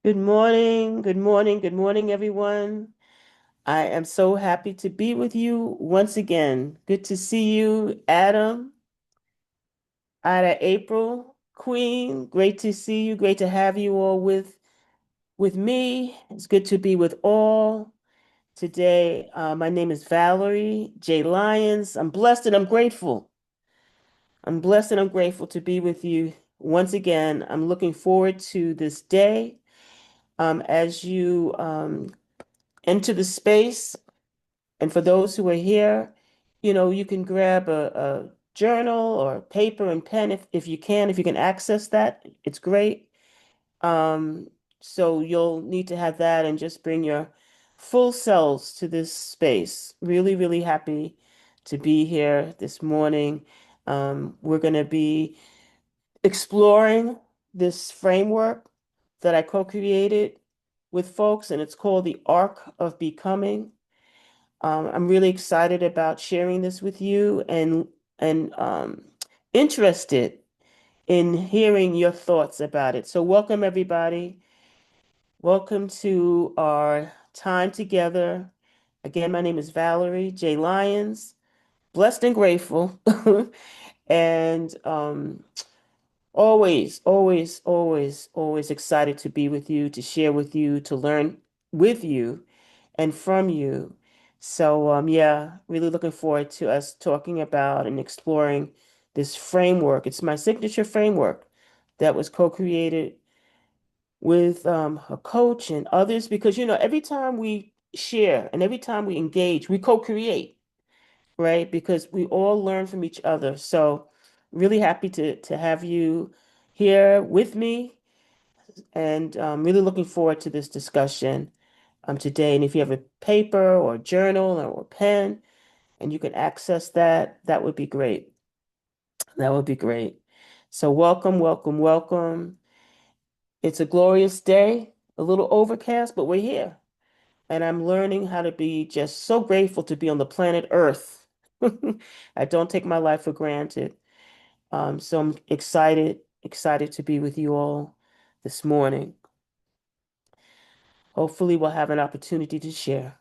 Good morning, good morning, good morning, everyone. I am so happy to be with you once again. Good to see you, Adam, Ida, April, Queen. Great to see you. Great to have you all with me. It's good to be with all today. My name is Valerie J. Lyons. I'm blessed and I'm grateful. I'm blessed and I'm grateful to be with you once again. I'm looking forward to this day. As you enter the space. And for those who are here, you can grab a journal or paper and pen if you can. If you can access that, it's great. Um, so you'll need to have that and just bring your full selves to this space. Really, really happy to be here this morning. We're going to be exploring this framework that I co-created with folks, and it's called the Arc of Becoming. I'm really excited about sharing this with you and interested in hearing your thoughts about it. So welcome everybody. Welcome to our time together. Again, my name is Valerie J. Lyons, blessed and grateful. And always, always, always, always excited to be with you, to share with you, to learn with you and from you. So, yeah, really looking forward to us talking about and exploring this framework. It's my signature framework that was co-created with a coach and others because, every time we share and every time we engage, we co-create, right? Because we all learn from each other. So, really happy to have you here with me and really looking forward to this discussion today. And if you have a paper or journal or pen and you can access that, that would be great. That would be great. So welcome, welcome, welcome. It's a glorious day, a little overcast, but we're here. And I'm learning how to be just so grateful to be on the planet Earth. I don't take my life for granted. So I'm excited to be with you all this morning. Hopefully, we'll have an opportunity to share.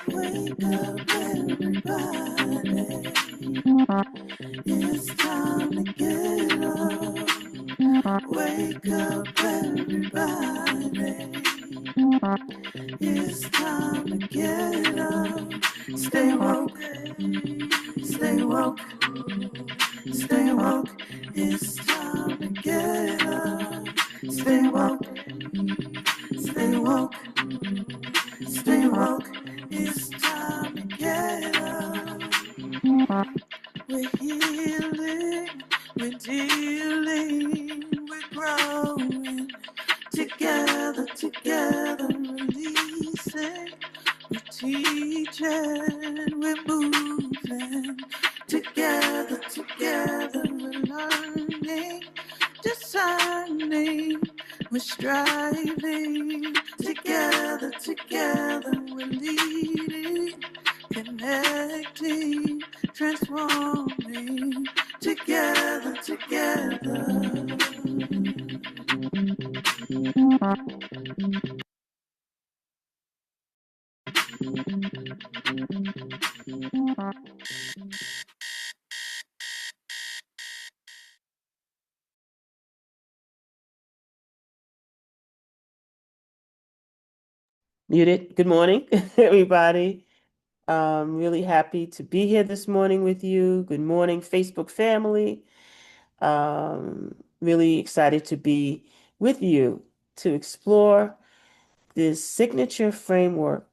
Wake up, everybody. It's time to get up. Wake up, everybody. It's time to get up. Stay woke, stay woke, stay woke. It's time to get up. Stay woke, stay woke, stay woke. It's time to get up. We're healing, we're dealing, we're growing. Together, together, releasing. We're teaching, we're moving. Together, together, we're learning, discerning, we're striving. Together, together, we're leading, connecting, transforming. Together, together. Muted. Good morning, everybody. Really happy to be here this morning with you. Good morning, Facebook family. Really excited to be with you to explore this signature framework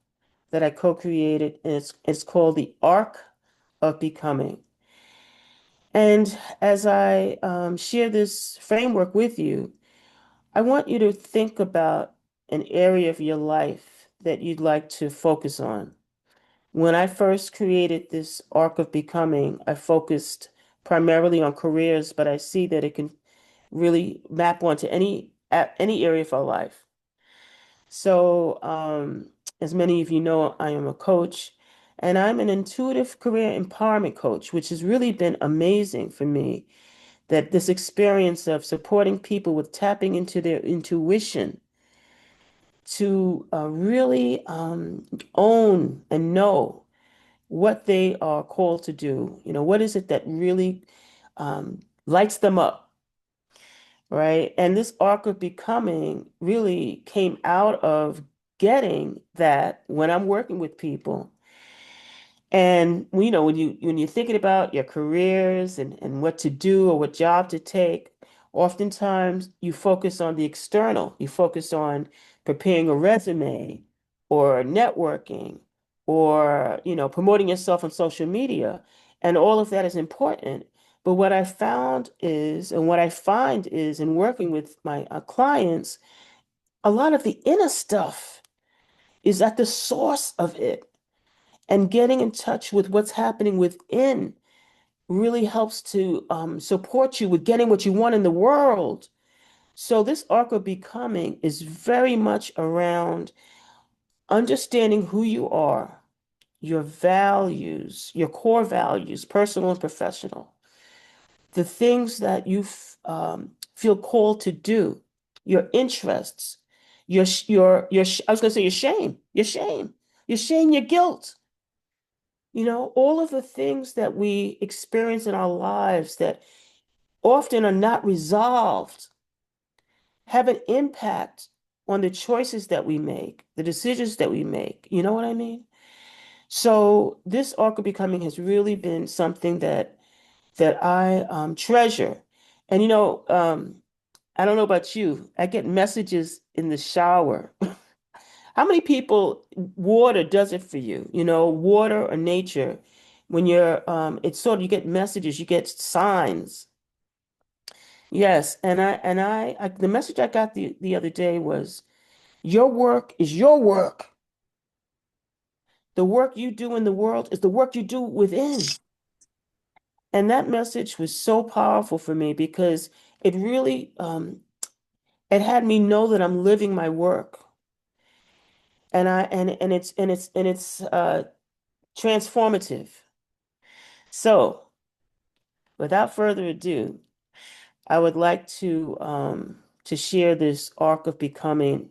that I co-created, and it's called the Arc of Becoming. And as I share this framework with you, I want you to think about an area of your life that you'd like to focus on. When I first created this arc of becoming, I focused primarily on careers, but I see that it can really map onto any area of our life. So, as many of you know, I am a coach and I'm an intuitive career empowerment coach, which has really been amazing for me. That this experience of supporting people with tapping into their intuition to really own and know what they are called to do. You know, what is it that really lights them up, right? And this arc of becoming really came out of getting that when I'm working with people. And when you're thinking about your careers and what to do or what job to take, oftentimes you focus on the external. You focus on preparing a resume or networking or promoting yourself on social media. And all of that is important. But what I found is, and what I find is in working with my clients, a lot of the inner stuff is at the source of it, and getting in touch with what's happening within really helps to support you with getting what you want in the world. So, this arc of becoming is very much around understanding who you are, your values, your core values, personal and professional, the things that you feel called to do, your interests, I was going to say your shame, your guilt. All of the things that we experience in our lives that often are not resolved have an impact on the choices that we make, the decisions that we make. You know what I mean? So this arc of becoming has really been something that I treasure. And I don't know about you, I get messages in the shower. How many people water does it for you? Water or nature, when it's sort of, you get messages, you get signs. Yes, the message I got the other day was, your work is your work. The work you do in the world is the work you do within. And that message was so powerful for me because it really, it had me know that I'm living my work. And it's transformative. So, without further ado, I would like to share this arc of becoming.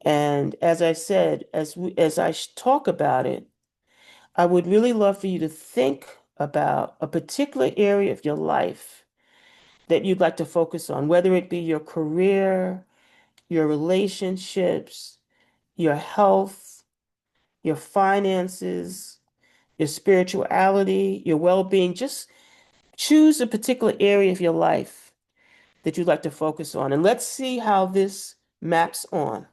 And as I said, as I talk about it, I would really love for you to think about a particular area of your life that you'd like to focus on, whether it be your career, your relationships, your health, your finances, your spirituality, your well-being. Just choose a particular area of your life that you'd like to focus on. And let's see how this maps on.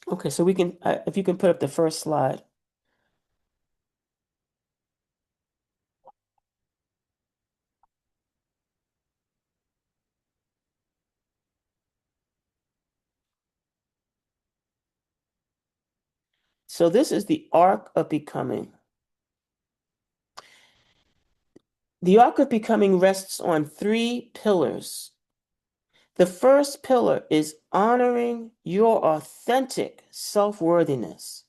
Okay, so if you can put up the first slide. So this is the arc of becoming. The arc of becoming rests on three pillars. The first pillar is honoring your authentic self-worthiness,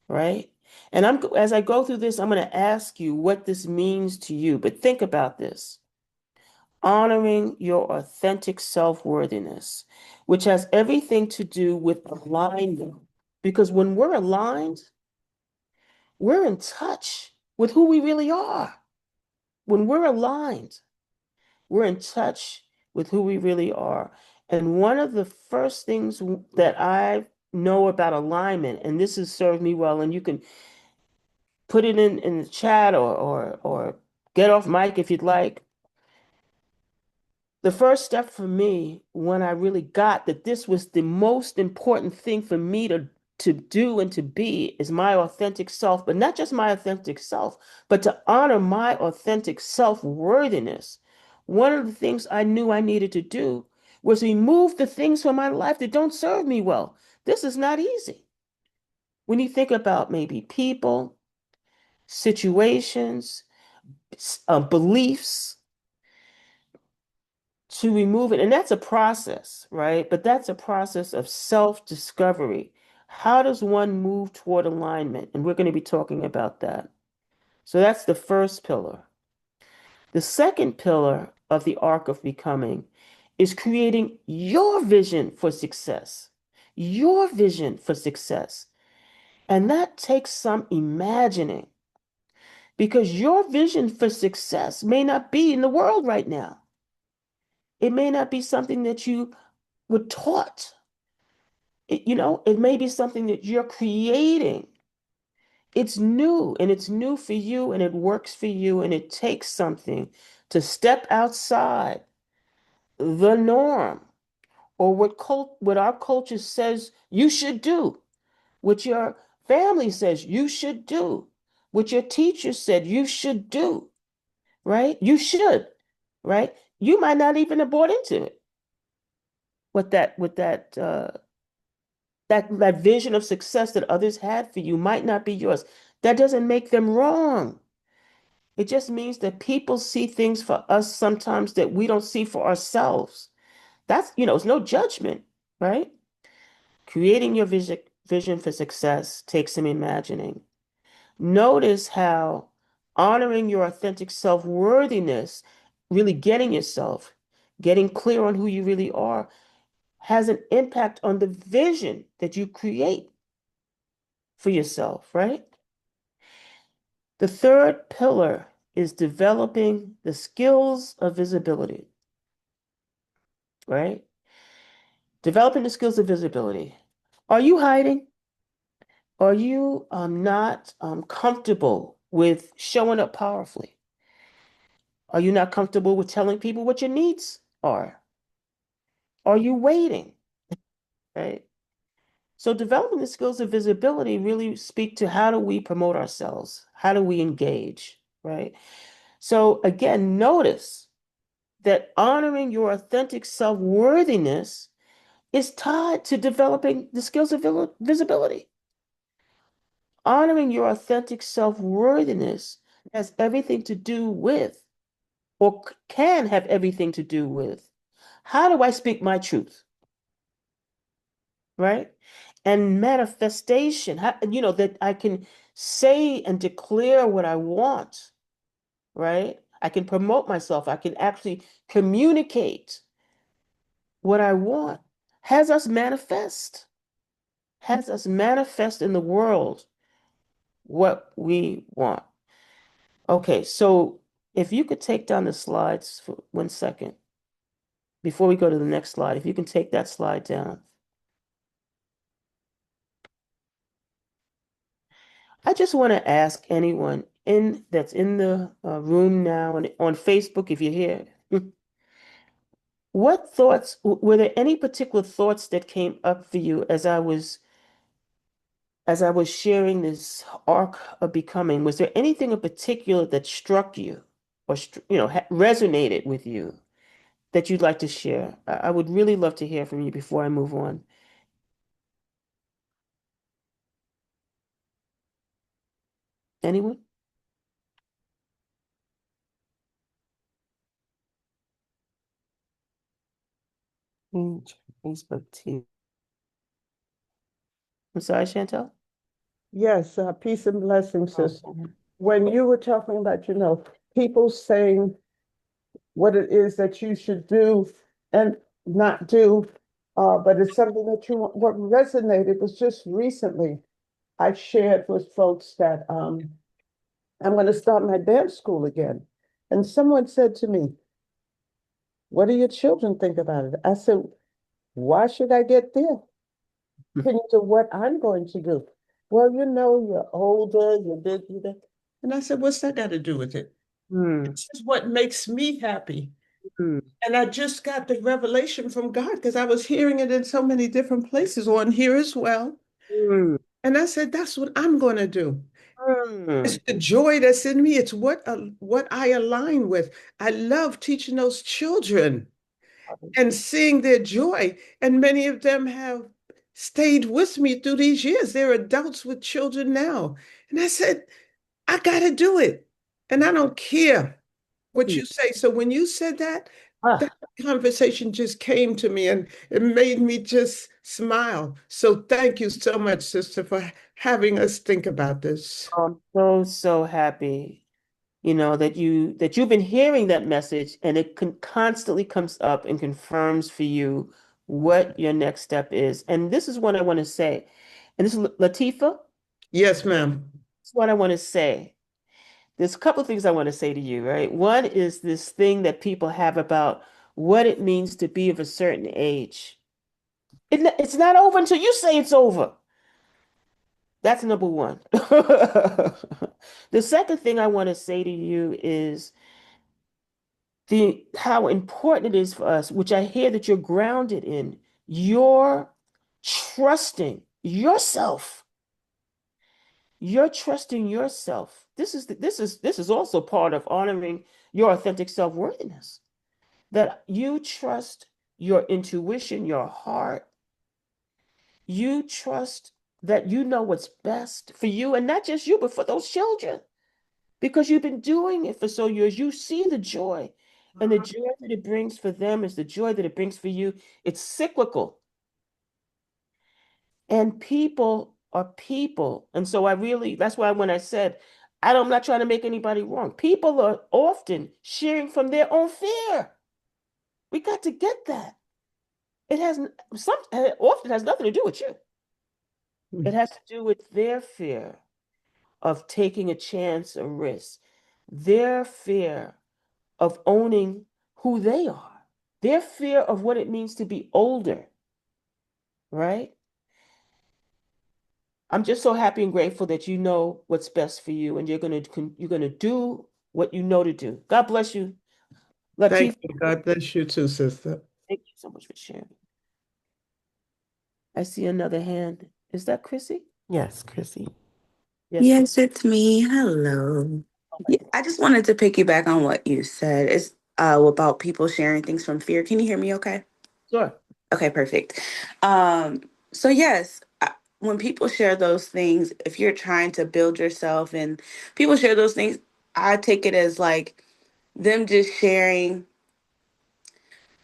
right? And as I go through this, I'm going to ask you what this means to you, but think about this. Honoring your authentic self-worthiness, which has everything to do with alignment. Because when we're aligned, we're in touch with who we really are. When we're aligned, we're in touch with who we really are. And one of the first things that I know about alignment, and this has served me well, and you can put it in the chat or get off mic if you'd like. The first step for me, when I really got that this was the most important thing for me to do and to be, is my authentic self, but not just my authentic self, but to honor my authentic self-worthiness. One of the things I knew I needed to do was remove the things from my life that don't serve me well. This is not easy. when you think about maybe people, situations, beliefs, to remove it. And that's a process, right? But that's a process of self-discovery. How does one move toward alignment? And we're going to be talking about that. So that's the first pillar. The second pillar of the arc of becoming is creating your vision for success. Your vision for success. And that takes some imagining because your vision for success may not be in the world right now. It may not be something that you were taught. It may be something that you're creating. It's new and it's new for you and it works for you and it takes something to step outside the norm or what our culture says you should do, what your family says you should do, what your teacher said you should do, right? You should, right? You might not even have bought into it. That vision of success that others had for you might not be yours. That doesn't make them wrong. It just means that people see things for us sometimes that we don't see for ourselves. It's no judgment, right? Creating your vision for success takes some imagining. Notice how honoring your authentic self-worthiness, really getting yourself, getting clear on who you really are, has an impact on the vision that you create for yourself, right? The third pillar is developing the skills of visibility, right? Developing the skills of visibility. Are you hiding? Are you not comfortable with showing up powerfully? Are you not comfortable with telling people what your needs are? Are you waiting? Right? So developing the skills of visibility really speak to how do we promote ourselves? How do we engage? Right? So again, notice that honoring your authentic self-worthiness is tied to developing the skills of visibility. Honoring your authentic self-worthiness has everything to do with, or can have everything to do with, how do I speak my truth, right? And manifestation, that I can say and declare what I want, right? I can promote myself. I can actually communicate what I want, has us manifest in the world what we want. Okay, so if you could take down the slides for 1 second before we go to the next slide, if you can take that slide down. I just want to ask anyone that's in the room now and on Facebook, if you're here, what thoughts, were there any particular thoughts that came up for you as I was sharing this arc of becoming? Was there anything in particular that struck you or resonated with you that you'd like to share? I would really love to hear from you before I move on. Anyone? Facebook too. I'm sorry, Chantel. Yes, peace and blessings, Oh, sis. When you were talking about, people saying what it is that you should do and not do, but it's something that you want. What resonated was just recently I shared with folks that I'm going to start my dance school again. And someone said to me, what do your children think about it? I said, why should I get there? To what I'm going to do. Well, you're older, you're this, you're that. And I said, what's that got to do with it? Hmm. This is what makes me happy. Hmm. And I just got the revelation from God because I was hearing it in so many different places on here as well. Hmm. And I said, that's what I'm going to do. Hmm. It's the joy that's in me. It's what I align with. I love teaching those children and seeing their joy. And many of them have stayed with me through these years. They're adults with children now. And I said, I got to do it. And I don't care what you say. So when you said that, that Ah, conversation just came to me and it made me just smile. So thank you so much, sister, for having us think about this. I'm so happy, that you've been hearing that message and it constantly comes up and confirms for you what your next step is. And this is what I want to say. And this is Latifa, Yes, ma'am. this is what I want to say. There's a couple of things I want to say to you, right? One is this thing that people have about what it means to be of a certain age. It's not over until you say it's over. That's number one. The second thing I want to say to you is the how important it is for us, which I hear that you're grounded in, you're trusting yourself. You're trusting yourself. This is also part of honoring your authentic self-worthiness. That you trust your intuition, your heart. You trust that you know what's best for you, and not just you, but for those children. Because you've been doing it for so years. You see the joy. And the joy that it brings for them is the joy that it brings for you. It's cyclical. And people are people. And so that's why when I said, I'm not trying to make anybody wrong. People are often sharing from their own fear. We got to get that. It has often has nothing to do with you. It has to do with their fear of taking a chance, a risk, their fear of owning who they are, their fear of what it means to be older, right? I'm just so happy and grateful that you know what's best for you and you're going to do what you know to do. God bless you. Thank Latif, you. God bless you too, sister. thank you so much for sharing. I see another hand. Is that Chrissy? Yes, Chrissy. Yes, Chris. Yes, it's me. Hello. Oh my Yeah, God. I just wanted to piggyback on what you said. It's about people sharing things from fear. Can you hear me okay? Sure. Okay, perfect. So yes, when people share those things, if you're trying to build yourself and people share those things, I take it as like them just sharing,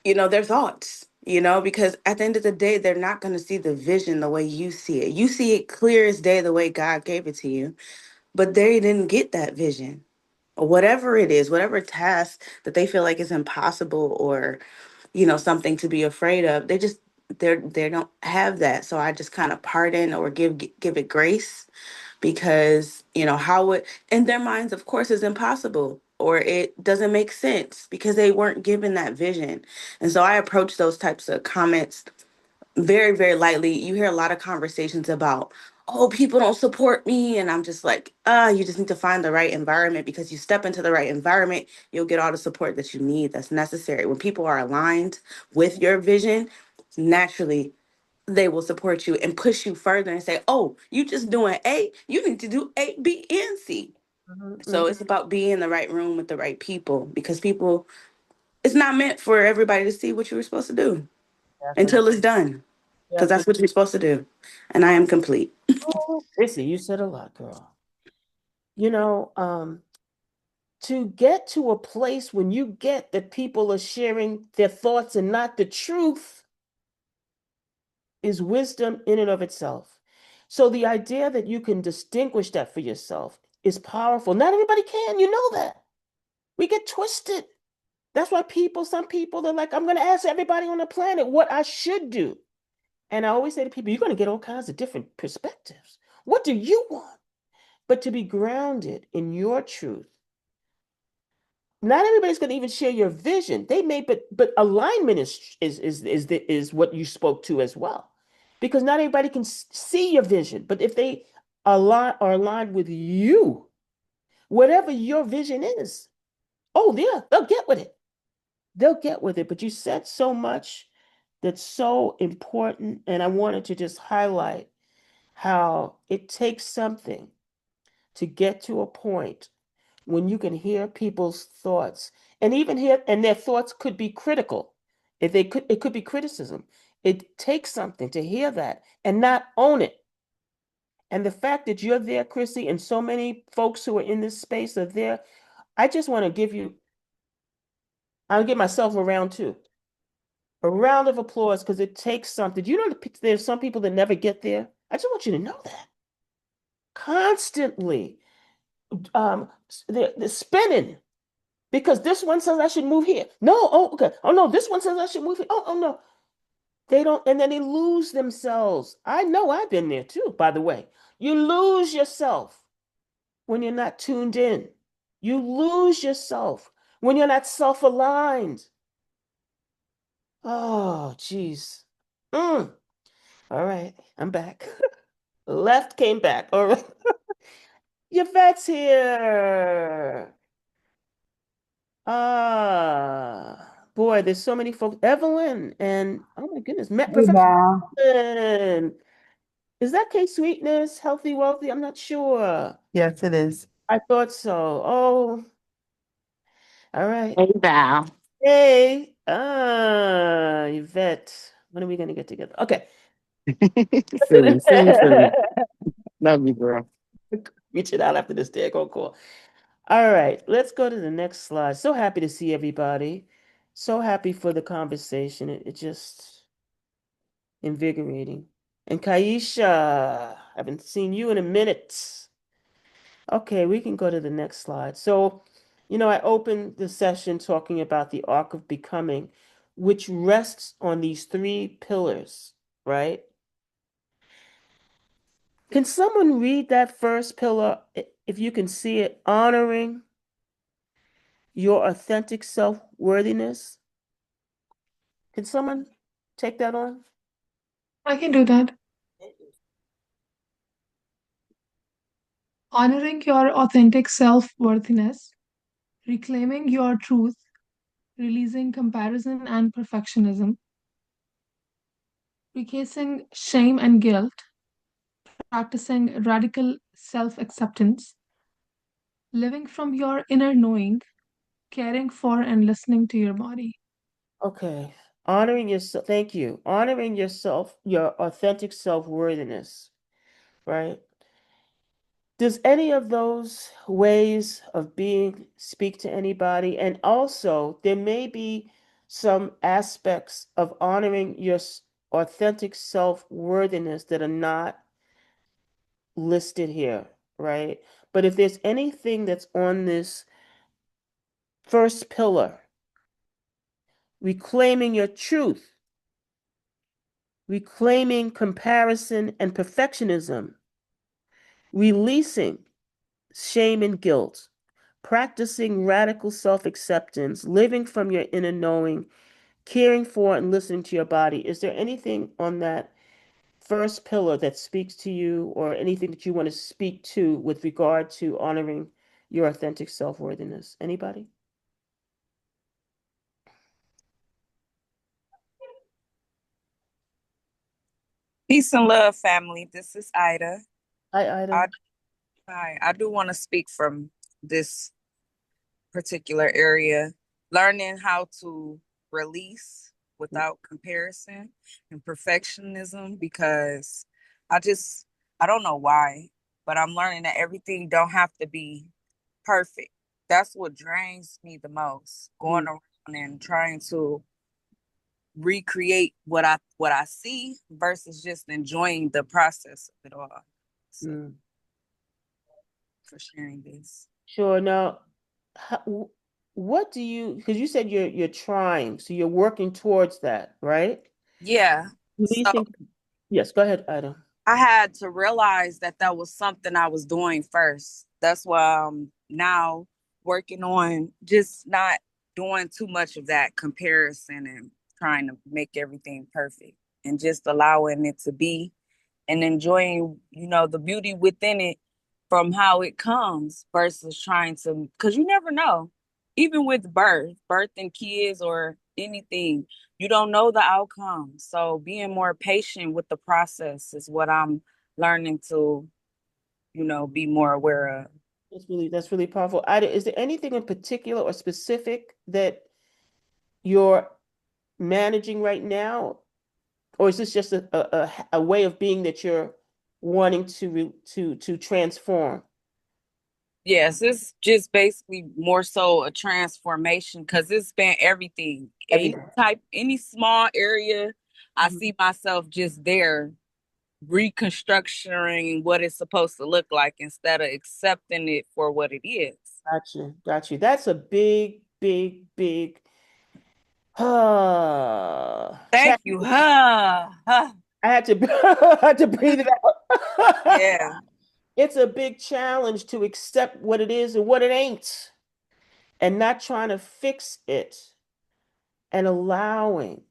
their thoughts, because at the end of the day, they're not going to see the vision the way you see it. You see it clear as day the way God gave it to you, but they didn't get that vision. Or whatever it is, whatever task that they feel like is impossible or, something to be afraid of, they don't have that. So I just kind of pardon or give it grace because, how it in their minds, of course, is impossible or it doesn't make sense because they weren't given that vision. And so I approach those types of comments very, very lightly. You hear a lot of conversations about, oh, people don't support me. And I'm just like, you just need to find the right environment because you step into the right environment, you'll get all the support that you need that's necessary. When people are aligned with your vision, naturally they will support you and push you further and say, oh, you just doing A, you need to do A, B, and C. Mhm, So mhm. it's about being in the right room with the right people because people, it's not meant for everybody to see what you were supposed to do Definitely. until it's done because that's Definitely. what you're supposed to do. And I am complete. Oh, Chrissy, you said a lot, girl. You know, to get to a place when you get that people are sharing their thoughts and not the truth is wisdom in and of itself. So the idea that you can distinguish that for yourself is powerful. Not everybody can, you know that. We get twisted. That's why some people, they're like, I'm going to ask everybody on the planet what I should do. And I always say to people, you're going to get all kinds of different perspectives. What do you want? But to be grounded in your truth, not everybody's going to even share your vision. They may, but alignment is what you spoke to as well, because not everybody can see your vision. But if they are aligned with you, whatever your vision is, oh yeah, they'll get with it. They'll get with it. But you said so much that's so important, and I wanted to just highlight how it takes something to get to a point when you can hear people's thoughts and even hear and their thoughts could be critical. If they could, it could be criticism, It takes something to hear that and not own it. And the fact that you're there, Chrissy, and so many folks who are in this space are there, I just want to I'll give myself a round too. A round of applause because it takes something. Do you know there's some people that never get there? I just want you to know that. Constantly. They're spinning because this one says I should move here. No, oh, okay. Oh no, this one says I should move here. Oh no. They don't, and then they lose themselves. I know I've been there too, by the way. You lose yourself when you're not tuned in. You lose yourself when you're not self-aligned. Oh, geez. All right, I'm back. Left came back. All right. Yvette's here. Boy, there's so many folks. Evelyn and oh my goodness, Hey Professor now. Evelyn. Is that K Sweetness, healthy, wealthy? I'm not sure. Yes, it is. I thought so. Oh, all right. Hey, Val. Hey, Yvette. When are we gonna get together? Okay. Silly, silly, silly. Love you, girl. Reach it out after this day. Go cool. All right, let's go to the next slide. So happy to see everybody. So happy for the conversation. It just invigorating. And Kaisha, haven't seen you in a minute. Okay, we can go to the next slide. So, I opened the session talking about the arc of becoming, which rests on these three pillars, right? Can someone read that first pillar, if you can see it, honoring your authentic self-worthiness? Can someone take that on? I can do that. Honoring your authentic self-worthiness, reclaiming your truth, releasing comparison and perfectionism, recasing shame and guilt, practicing radical self-acceptance, living from your inner knowing, caring for and listening to your body. Okay. Honoring yourself. Thank you. Honoring yourself, your authentic self-worthiness, right? Does any of those ways of being speak to anybody? And also, there may be some aspects of honoring your authentic self-worthiness that are not listed here, right? But if there's anything that's on this first pillar, reclaiming your truth, reclaiming comparison and perfectionism, releasing shame and guilt, practicing radical self acceptance, living from your inner knowing, caring for and listening to your body. Is there anything on that first pillar that speaks to you or anything that you want to speak to with regard to honoring your authentic self worthiness? Anybody? Peace and love, family. This is Ida. Hi, I, Ida. I do want to speak from this particular area, learning how to release without comparison and perfectionism because I just, I don't know why, but I'm learning that everything don't have to be perfect. That's what drains me the most, going Mm, around and trying to recreate what I see versus just enjoying the process of it all. So mm. for sharing this. Sure. Now, what do you, because you said you're trying, so you're working towards that, right? Yeah. So Releasing, yes, go ahead, Ida. I had to realize that that was something I was doing first. That's why I'm now working on just not doing too much of that comparison and trying to make everything perfect and just allowing it to be and enjoying, the beauty within it from how it comes versus trying to, because you never know. Even with birthing kids or anything, you don't know the outcome. So being more patient with the process is what I'm learning to, be more aware of. That's really powerful. Ida, is there anything in particular or specific that you're managing right now? Or is this just a way of being that you're wanting to transform? Yes, it's just basically more so a transformation because it's been everything. Everything. Any small area, I Mhm. see myself just there reconstructing what it's supposed to look like instead of accepting it for what it is. Got you. Got you. That's a big, big, big Thank check. you. Huh. Huh. I had to I had to breathe it out. Yeah. It's a big challenge to accept what it is and what it ain't, and not trying to fix it and allowing.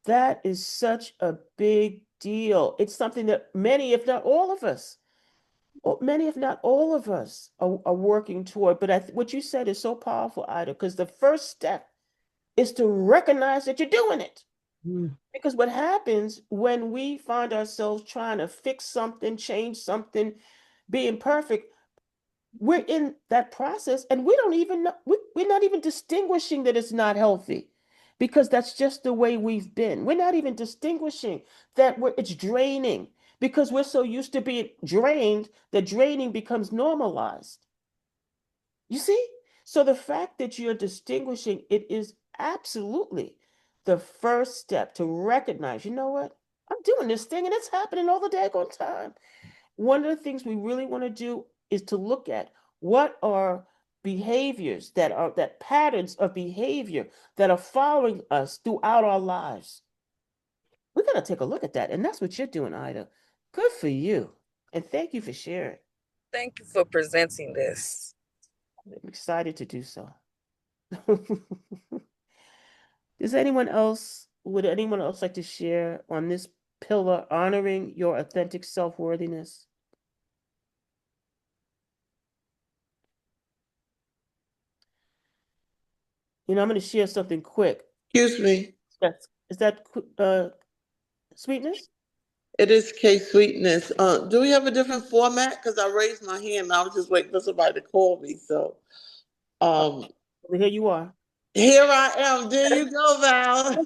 That is such a big deal. It's something that many, if not all of us, many, if not all of us, are working toward. But what you said is so powerful, Ida, because the first step is to recognize that you're doing it. Mm. Because what happens when we find ourselves trying to fix something, change something, being perfect, we're in that process and we don't even know, we're not even distinguishing that it's not healthy because that's just the way we've been. We're not even distinguishing that it's draining because we're so used to being drained that draining becomes normalized. You see? So the fact that you're distinguishing it is absolutely the first step to recognize, you know what? I'm doing this thing and it's happening all the daggone time. One of the things we really want to do is to look at what are behaviors that patterns of behavior that are following us throughout our lives. We're going to take a look at that. And that's what you're doing, Ida. Good for you. And thank you for sharing. Thank you for presenting this. I'm excited to do so. Would anyone else like to share on this pillar, honoring your authentic self-worthiness? I'm going to share something quick. Excuse me. Yes. Is that sweetness? It is K Sweetness. Do we have a different format? Because I raised my hand and I was just waiting for somebody to call me. So Oh, um, well, here you are. here I am. There you go, Val.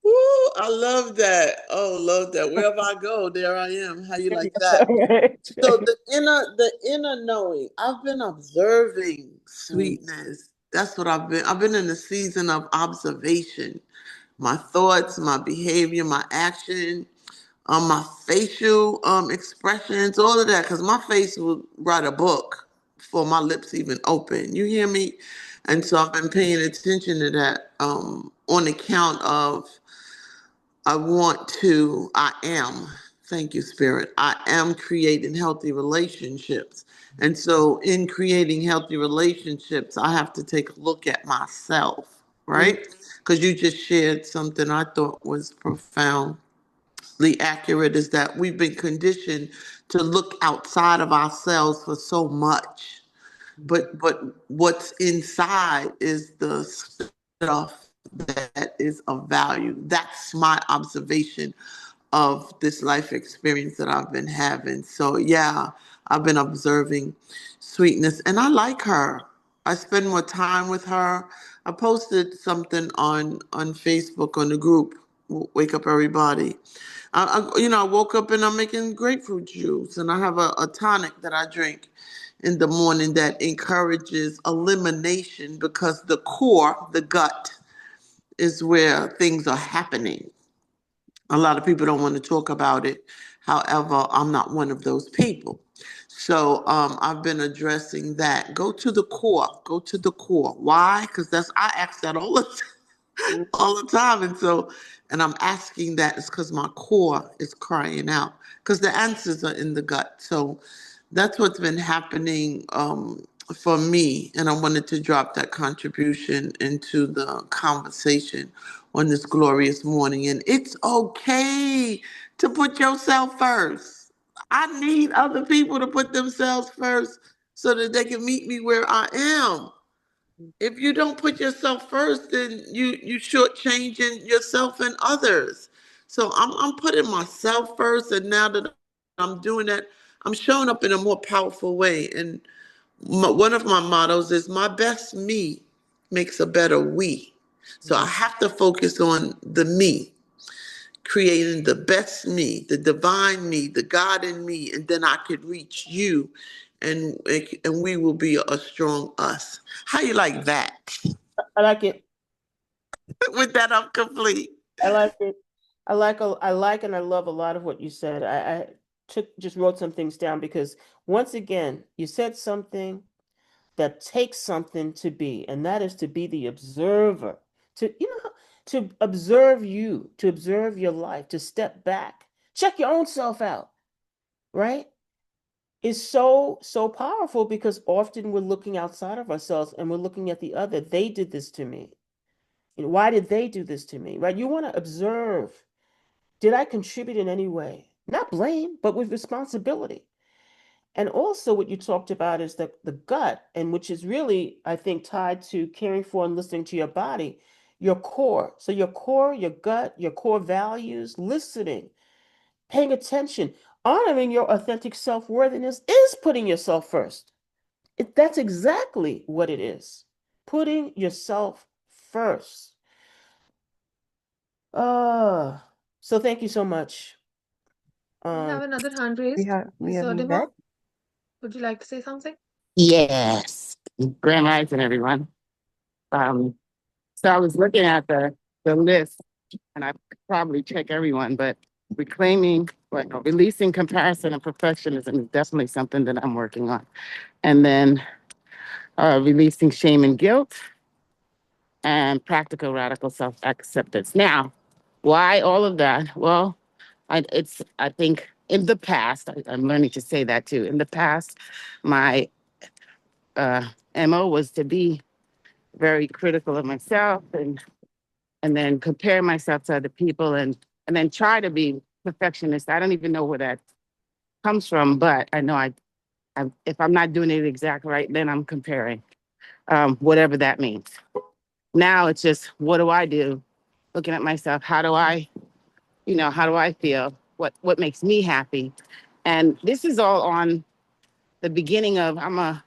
Woo, I love that. Oh, love that. Wherever I go, there I am. How you like that? So the inner knowing. I've been observing Mm, sweetness. That's what I've been. I've been in a season of observation. My thoughts, my behavior, my action, my facial expressions, all of that. Because my face will write a book before my lips even open. You hear me? And mm, so I've been paying attention to that on account of I am, thank you, Spirit. I am creating healthy relationships. And so, in creating healthy relationships, I have to take a look at myself, mm, right? Because you just shared something I thought was profoundly accurate is that we've been conditioned to look outside of ourselves for so much. But what's inside is the stuff that is of value. That's my observation of this life experience that I've been having. So yeah, I've been observing sweetness and I like her. I spend more time with her. I posted something on Facebook on the group Wake Up Everybody. I woke up and I'm making grapefruit juice and I have a tonic that I drink in the morning that encourages elimination because the core, the gut, is where things are happening. A lot of people don't want to talk about it. However, I'm not one of those people. So I've been addressing that. Go to the core. Go to the core. Why? Because I ask that all the mm, all the time. And I'm asking that is because my core is crying out because the answers are in the gut. So that's what's been happening for me. And I wanted to drop that contribution into the conversation on this glorious morning. And it's okay to put yourself first. I need other people to put themselves first so that they can meet me where I am. If you don't put yourself first, then you shortchanging yourself and others. So I'm putting myself first, and now that I'm doing that, I'm showing up in a more powerful way. And one of my mottos is, "My best me makes a better we." So I have to focus on the me, creating the best me, the divine me, the God in me, and then I could reach you, and we will be a strong us. How you like that? I like it. With that, I'm complete. I like it. I like and I love a lot of what you said. I just wrote some things down because once again, you said something that takes something to be, and that is to be the observer. To to observe you, to observe your life, to step back, check your own self out, right? Is so powerful because often we're looking outside of ourselves and we're looking at the other. They did this to me. Why did they do this to me? Right? You want to observe. Did I contribute in any way? Not blame, but with responsibility. And also what you talked about is the gut, and which is really, I think, tied to caring for and listening to your body, your core. So your core, your gut, your core values, listening, paying attention, honoring your authentic self-worthiness is putting yourself first. That's exactly what it is. Putting yourself first. Uh, so thank you so much. We Um, have another hand raised. We Miss have Dima, Yvette. would you like to say something? Yes, Grand Rising, everyone. Um, so I was looking at the list, and I could probably check everyone, but reclaiming, releasing comparison and perfectionism is definitely something that I'm working on. And then releasing shame and guilt, and practical radical self acceptance. Now, why all of that? Well, I think in the past, I'm learning to say that too. In the past, my uh, MO was to be very critical of myself and then compare myself to other people and then try to be perfectionist. I don't even know where that comes from, but I know if I'm not doing it exactly right, then I'm comparing, whatever that means. Now it's just what do I do? Looking at myself, how do I feel? What makes me happy? And this is all on the beginning of an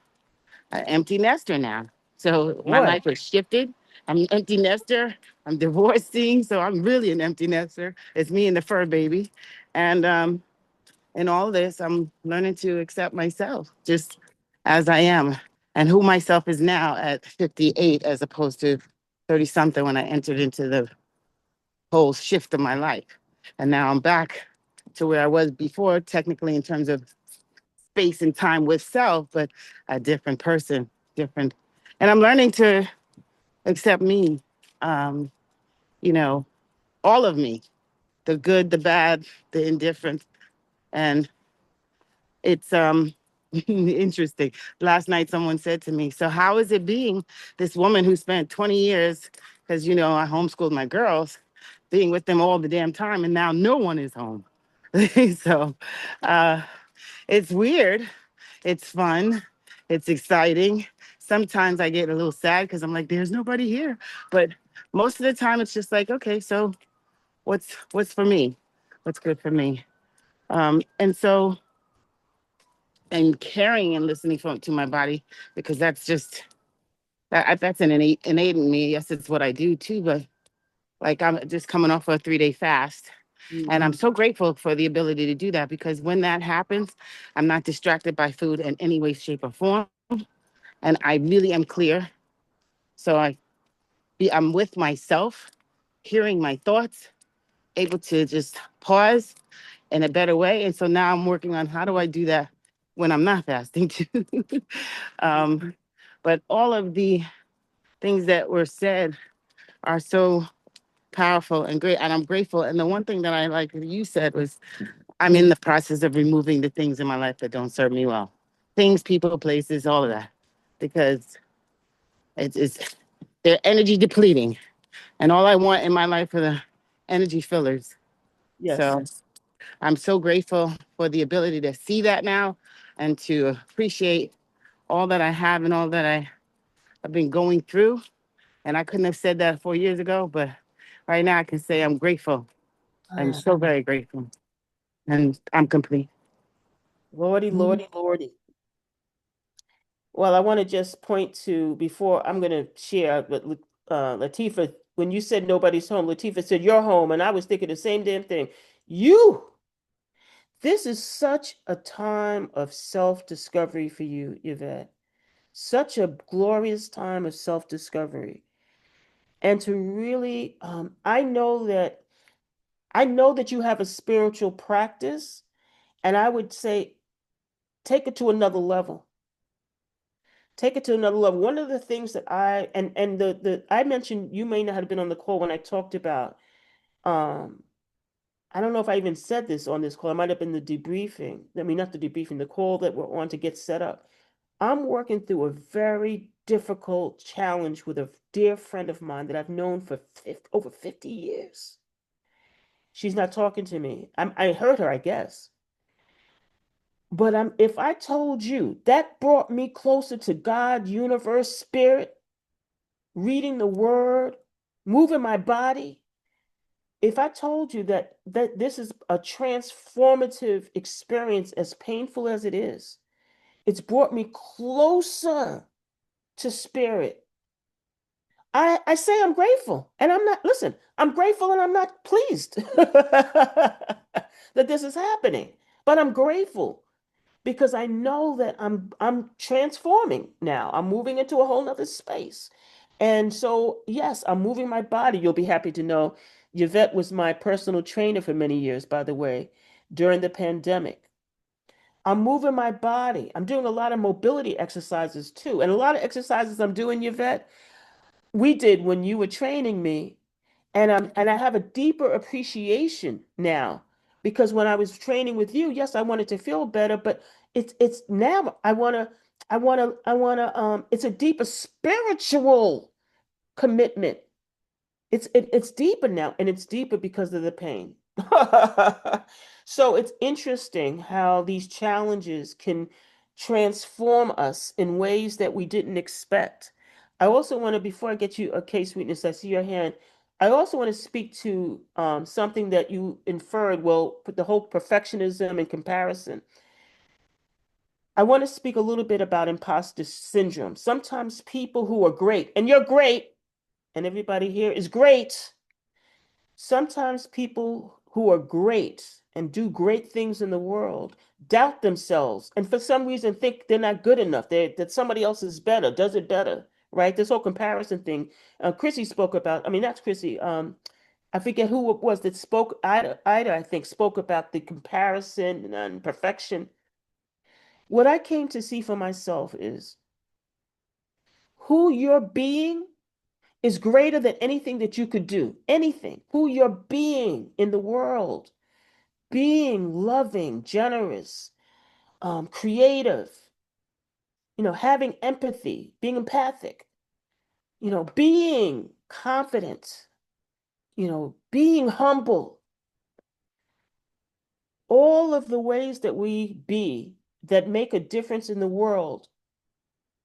empty nester now. So my boy, life has shifted. I'm an empty nester. I'm divorcing, so I'm really an empty nester. It's me and the fur baby, and in all this, I'm learning to accept myself just as I am, and who myself is now at 58, as opposed to 30 something when I entered into the whole shift of my life, and now I'm back to where I was before, technically in terms of space and time with self, but a different person, different. And I'm learning to accept me, um, you know, all of me, the good, the bad, the indifferent. And it's interesting. Last night, someone said to me, so how is it being this woman who spent 20 years, because, I homeschooled my girls, being with them all the damn time, and now no one is home. So uh, it's weird. It's fun. It's exciting. Sometimes I get a little sad because I'm like, there's nobody here. But most of the time, it's just like, okay, so what's for me? What's good for me? And so, and caring and listening to my body, because that's just that's an innate in me. Yes, it's what I do too. But like I'm just coming off a 3-day fast. And I'm so grateful for the ability to do that because when that happens, I'm not distracted by food in any way, shape, or form. And I really am clear. So I'm with myself, hearing my thoughts, able to just pause in a better way. And so now I'm working on how do I do that when I'm not fasting too. um, but all of the things that were said are so powerful and great. And I'm grateful. And the one thing that I like that you said was I'm in the process of removing the things in my life that don't serve me well. Things, people, places, all of that. Because it's they're energy depleting. And all I want in my life are the energy fillers. yes. So I'm so grateful for the ability to see that now and to appreciate all that I have and all that have been going through. And I couldn't have said that 4 years ago, but right now I can say I'm grateful. I'm Ah, so very grateful. And I'm complete. Lordy, Lordy, Lordy. Well, I want to just point to before I'm going to share what Latifa when you said nobody's home, Latifah said you're home, and I was thinking the same damn thing. You, this is such a time of self-discovery for you, Yvette. Such a glorious time of self-discovery. And to really, I know that you have a spiritual practice, and I would say take it to another level. Take it to another level. One of the things that and the I mentioned, you may not have been on the call when I talked about, um I don't know if I even said this on this call. It might have been the debriefing. I mean, not the debriefing, the call that we're on to get set up. I'm working through a very difficult challenge with a dear friend of mine that I've known for over 50 years. She's not talking to me. I heard her, I guess. But if I told you that brought me closer to God, universe, spirit, reading the word, moving my body, if I told you that this is a transformative experience, as painful as it is, it's brought me closer to spirit. I say I'm grateful, and I'm not, listen, I'm grateful and I'm not pleased that this is happening, but I'm grateful because I know that I'm transforming now. I'm moving into a whole nother space. And so, yes, I'm moving my body. You'll be happy to know Yvette was my personal trainer for many years, by the way, during the pandemic. I'm moving my body. I'm doing a lot of mobility exercises too. And a lot of exercises I'm doing, Yvette, we did when you were training me. And I have a deeper appreciation now because when I was training with you, yes, I wanted to feel better, but it's now it's a deeper spiritual commitment. It's deeper now, and it's deeper because of the pain. So it's interesting how these challenges can transform us in ways that we didn't expect. I also want to, before I get you a case witness, I see your hand. I also want to speak to something that you inferred, well, the whole perfectionism and comparison. I want to speak a little bit about imposter syndrome. Sometimes people who are great, and you're great, and everybody here is great. Sometimes people who are great and do great things in the world doubt themselves and for some reason think they're not good enough, that somebody else is better, does it better, right? This whole comparison thing. Chrissy spoke about, I mean, that's Chrissy. I forget who it was that spoke, Ida, I think, spoke about the comparison and perfection. What I came to see for myself is who you're being is greater than anything that you could do. Anything. Who you're being in the world, being loving, generous, creative, having empathy, being empathic, being confident, being humble. All of the ways that we be that make a difference in the world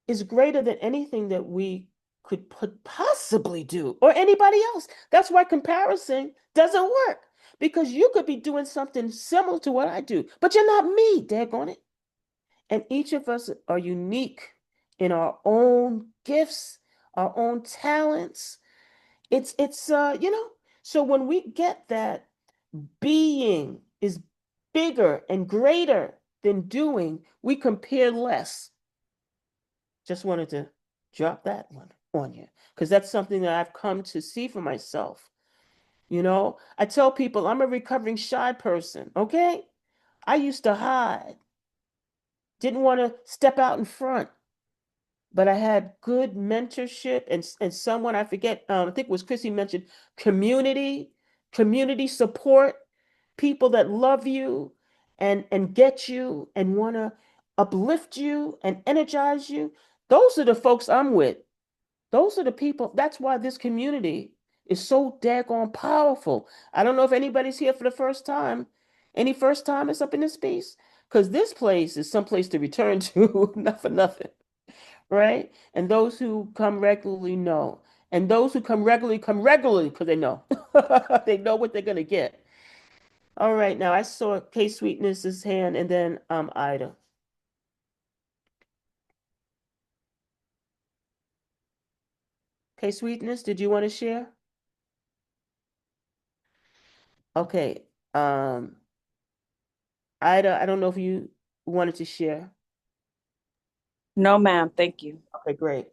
is greater than anything that we could possibly do or anybody else. That's why comparison doesn't work because you could be doing something similar to what I do, but you're not me, daggone it. And each of us are unique in our own gifts, our own talents. So when we get that being is bigger and greater than doing, we compare less. Just wanted to drop that one on you because that's something that I've come to see for myself. I tell people I'm a recovering shy person, okay? I used to hide, didn't want to step out in front, but I had good mentorship and someone I forget, I think it was Chrissy mentioned community support, people that love you and get you and want to uplift you and energize you. Those are the folks I'm with. Those are the people. That's why this community is so daggone powerful. I don't know if anybody's here for the first time. Any first timers up in this piece? Because this place is someplace to return to, not for nothing, right? And those who come regularly know. And those who come regularly because they know. They know what they're going to get. All right, now I saw K Sweetness's hand and then Ida. K Sweetness, did you want to share? Okay. Ida, I don't know if you wanted to share. No, ma'am. Thank you. Okay, great.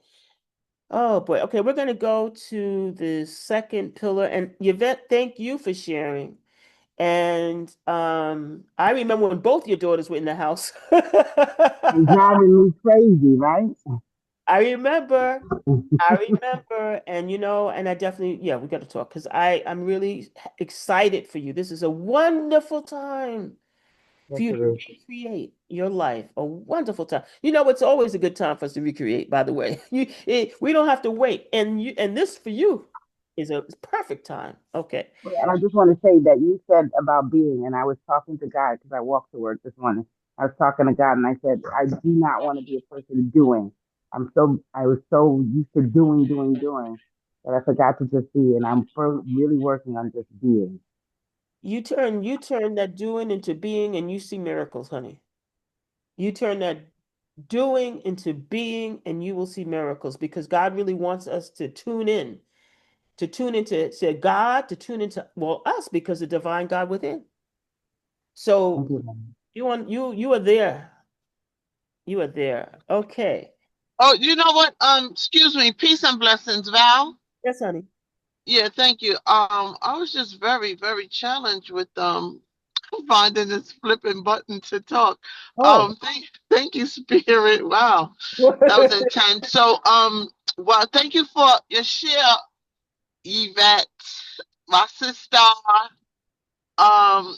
Oh boy. Okay, we're going to go to the second pillar. And Yvette, thank you for sharing. And I remember when both your daughters were in the house. And driving me crazy, right? I remember. I remember, and and I definitely, yeah, we got to talk because I'm really excited for you. This is a wonderful time Yes, for you it to is. recreate your life. A wonderful time. It's always a good time for us to recreate, by the way. We don't have to wait. And this for you is a perfect time. Okay. Well, and I just want to say that you said about being, and I was talking to God because I walked to work this morning. I was talking to God, and I said, I do not want to be a person doing. I was so used to doing that I forgot to just be, and really working on just being. You turn that doing into being and you see miracles, honey. You turn that doing into being and you will see miracles because God really wants us to tune into to God, to tune into well us because the divine God within. Thank So you. you are there. You are there. Okay. Oh, you know what? Excuse me. Peace and blessings, Val. Yes, honey. Yeah, thank you. I was just very, very challenged with finding this flipping button to talk. Oh. Thank you, Spirit. Wow, that was intense. So, well, thank you for your share, Yvette, my sister.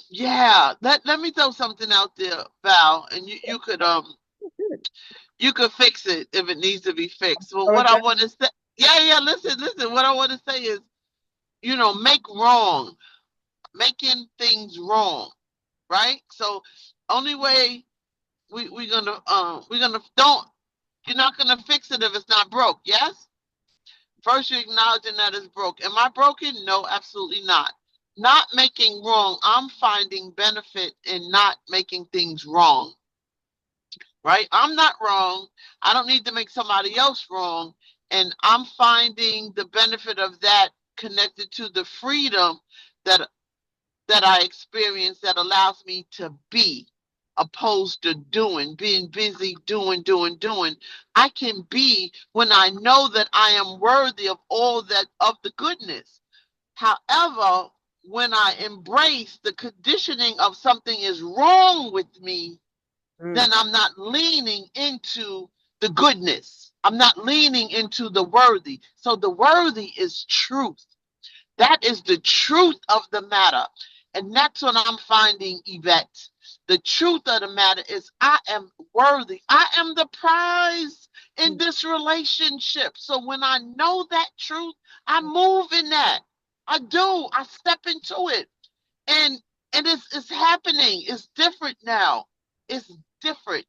Yeah. Let me throw something out there, Val, and you could fix it if it needs to be fixed. Well, what I Okay. want to say, yeah, yeah. Listen. What I want to say is, make wrong, making things wrong, right? So, only way we're gonna don't you're not gonna fix it if it's not broke. Yes. First, you're acknowledging that it's broke. Am I broken? No, absolutely not. Not making wrong. I'm finding benefit in not making things wrong, right? I'm not wrong. I don't need to make somebody else wrong. And I'm finding the benefit of that connected to the freedom that I experience that allows me to be opposed to being busy doing. I can be when I know that I am worthy of all that of the goodness. However, when I embrace the conditioning of something is wrong with me, then Mm, I'm not leaning into the goodness. I'm not leaning into the worthy. So the worthy is truth. That is the truth of the matter. And that's what I'm finding, Yvette. The truth of the matter is I am worthy. I am the prize in mm, this relationship. So when I know that truth, I move in that. I do. I step into it. And it's happening. It's different now. It's different.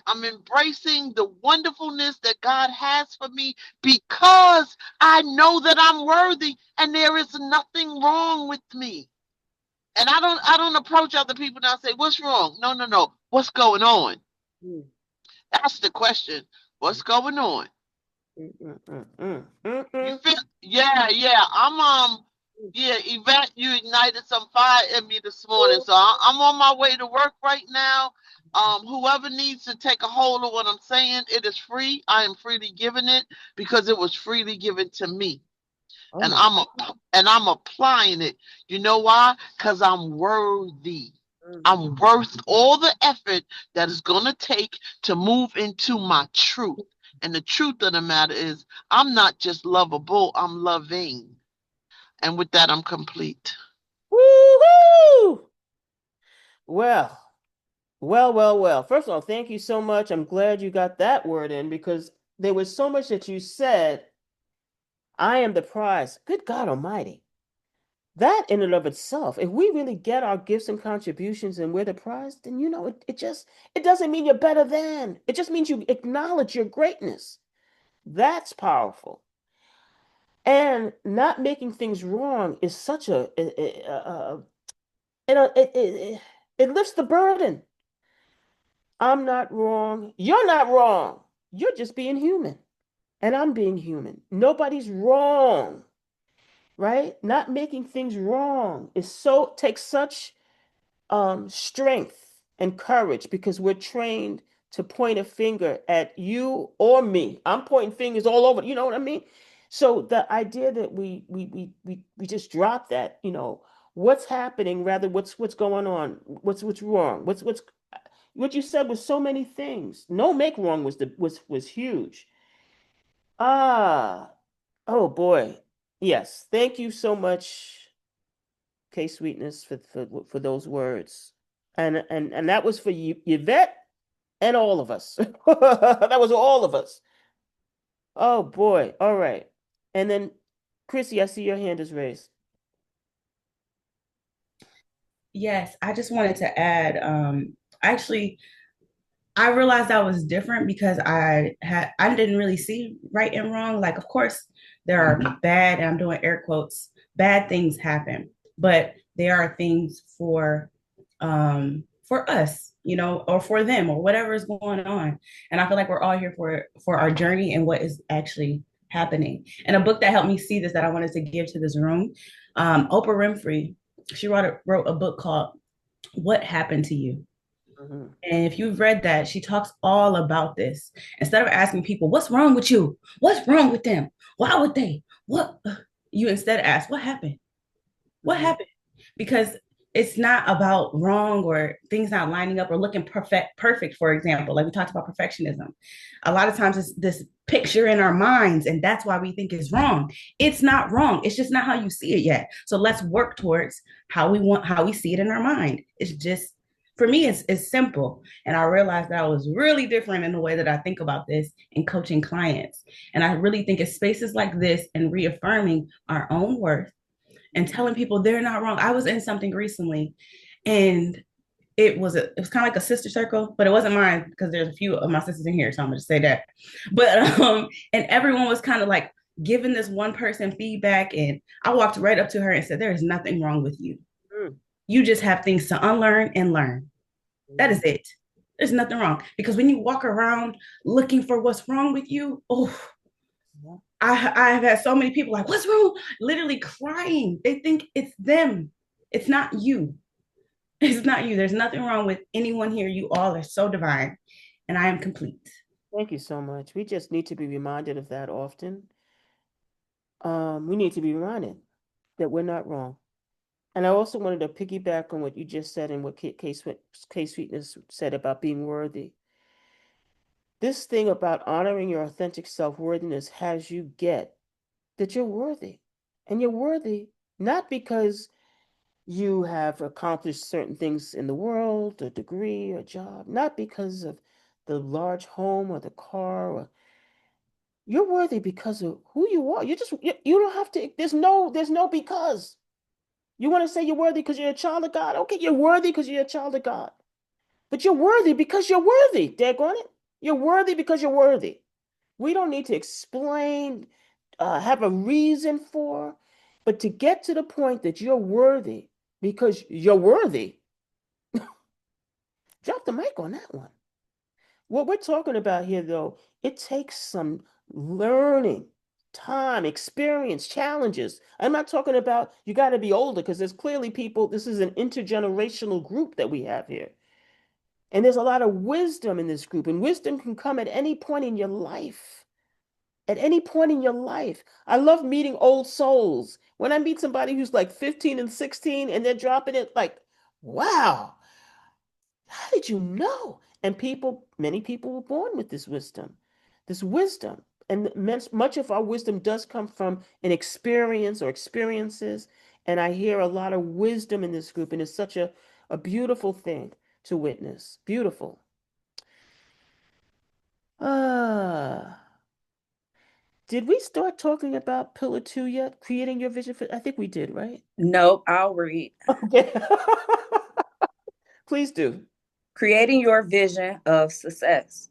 I'm embracing the wonderfulness that God has for me because I know that I'm worthy and there is nothing wrong with me. And I don't approach other people and I say, what's wrong? No, no, no. What's going on? mm, That's the question. What's going on? mm, mm, mm, mm, mm, You mm, feel? Yeah, yeah. Yeah, Yvette, you ignited some fire in me this morning. So I'm on my way to work right now. Whoever needs to take a hold of what I'm saying, it is free. I am freely giving it because it was freely given to me. oh And my. I'm applying it. You know why? Because I'm worthy. Mm, I'm worth all the effort that it's gonna take to move into my truth. And the truth of the matter is, I'm not just lovable, I'm loving. And with that, I'm complete. woo-hoo! Well, well. First of all, thank you so much. I'm glad you got that word in because there was so much that you said. I am the prize. Good God Almighty. That in and of itself, if we really get our gifts and contributions and we're the prize, then it doesn't mean you're better than. It just means you acknowledge your greatness. That's powerful. And not making things wrong is such it lifts the burden. I'm not wrong. You're not wrong. You're just being human. And I'm being human. Nobody's wrong. right? Not making things wrong is so takes such strength and courage because we're trained to point a finger at you or me. I'm pointing fingers all over. You know what I mean? So the idea that we just drop that, what's happening rather what's going on, what's wrong, what's what you said was so many things. No make wrong was huge. Ah, oh boy. Yes. Thank you so much, K Sweetness, for those words. And that was for you, Yvette, and all of us. That was all of us. Oh boy. All right. And then Chrissy, I see your hand is raised. Yes, I just wanted to add, actually, I realized I was different because I didn't really see right and wrong. Like, of course, there are bad, and I'm doing air quotes, bad things happen, but there are things for us, or for them, or whatever is going on. And I feel like we're all here for our journey and what is actually happening. And a book that helped me see this that I wanted to give to this room, Oprah Winfrey, she wrote a book called What Happened to You. Mhm. And if you've read that, she talks all about this. Instead of asking people, what's wrong with you? What's wrong with them? Why would they? What? You instead ask, what happened? What Mhm. happened? Because it's not about wrong or things not lining up or looking perfect, for example. Like we talked about perfectionism. A lot of times it's this picture in our minds, and that's why we think it's wrong. It's not wrong. It's just not how you see it yet. So let's work towards how we see it in our mind. It's just for me, it's simple. And I realized that I was really different in the way that I think about this in coaching clients. And I really think it's spaces like this and reaffirming our own worth and telling people they're not wrong. I was in something recently, and it was kind of like a sister circle, but it wasn't mine because there's a few of my sisters in here, so I'm gonna just say that. But and everyone was kind of like giving this one person feedback, and I walked right up to her and said, "There is nothing wrong with you. Mm. You just have things to unlearn and learn. That is Mhm. it. There's nothing wrong because when you walk around looking for what's wrong with you, oh, Yeah. I have had so many people like, what's wrong? Literally crying. They think it's them. It's not you. It's not you. There's nothing wrong with anyone here. You all are so divine, and I am complete. Thank you so much. We just need to be reminded of that often. We need to be reminded that we're not wrong. And I also wanted to piggyback on what you just said and what K Sweetness said about being worthy. This thing about honoring your authentic self-worthiness has you get that you're worthy. And you're worthy not because you have accomplished certain things in the world, a degree, a job, not because of the large home or the car or you're worthy because of who you are. You don't have to there's no because. You want to say you're worthy because you're a child of God? Okay, you're worthy because you're a child of God. But you're worthy because you're worthy. Daggone it. You're worthy because you're worthy. We don't need to explain, have a reason for, but to get to the point that you're worthy because you're worthy, drop the mic on that one. What we're talking about here, though, it takes some learning, time, experience, challenges. I'm not talking about you got to be older because there's clearly people, this is an intergenerational group that we have here. And there's a lot of wisdom in this group, and wisdom can come at any point in your life. At any point in your life. I love meeting old souls. When I meet somebody who's like 15 and 16 and they're dropping it, like, wow, how did you know? And many people were born with this wisdom. This wisdom. And much of our wisdom does come from an experience or experiences. And I hear a lot of wisdom in this group, and it's such a beautiful thing to witness. Beautiful. Ah, did we start talking about Pillar Two yet? Creating your vision for, I think we did, right? Nope, I'll read. Okay. Please do. Creating your vision of success.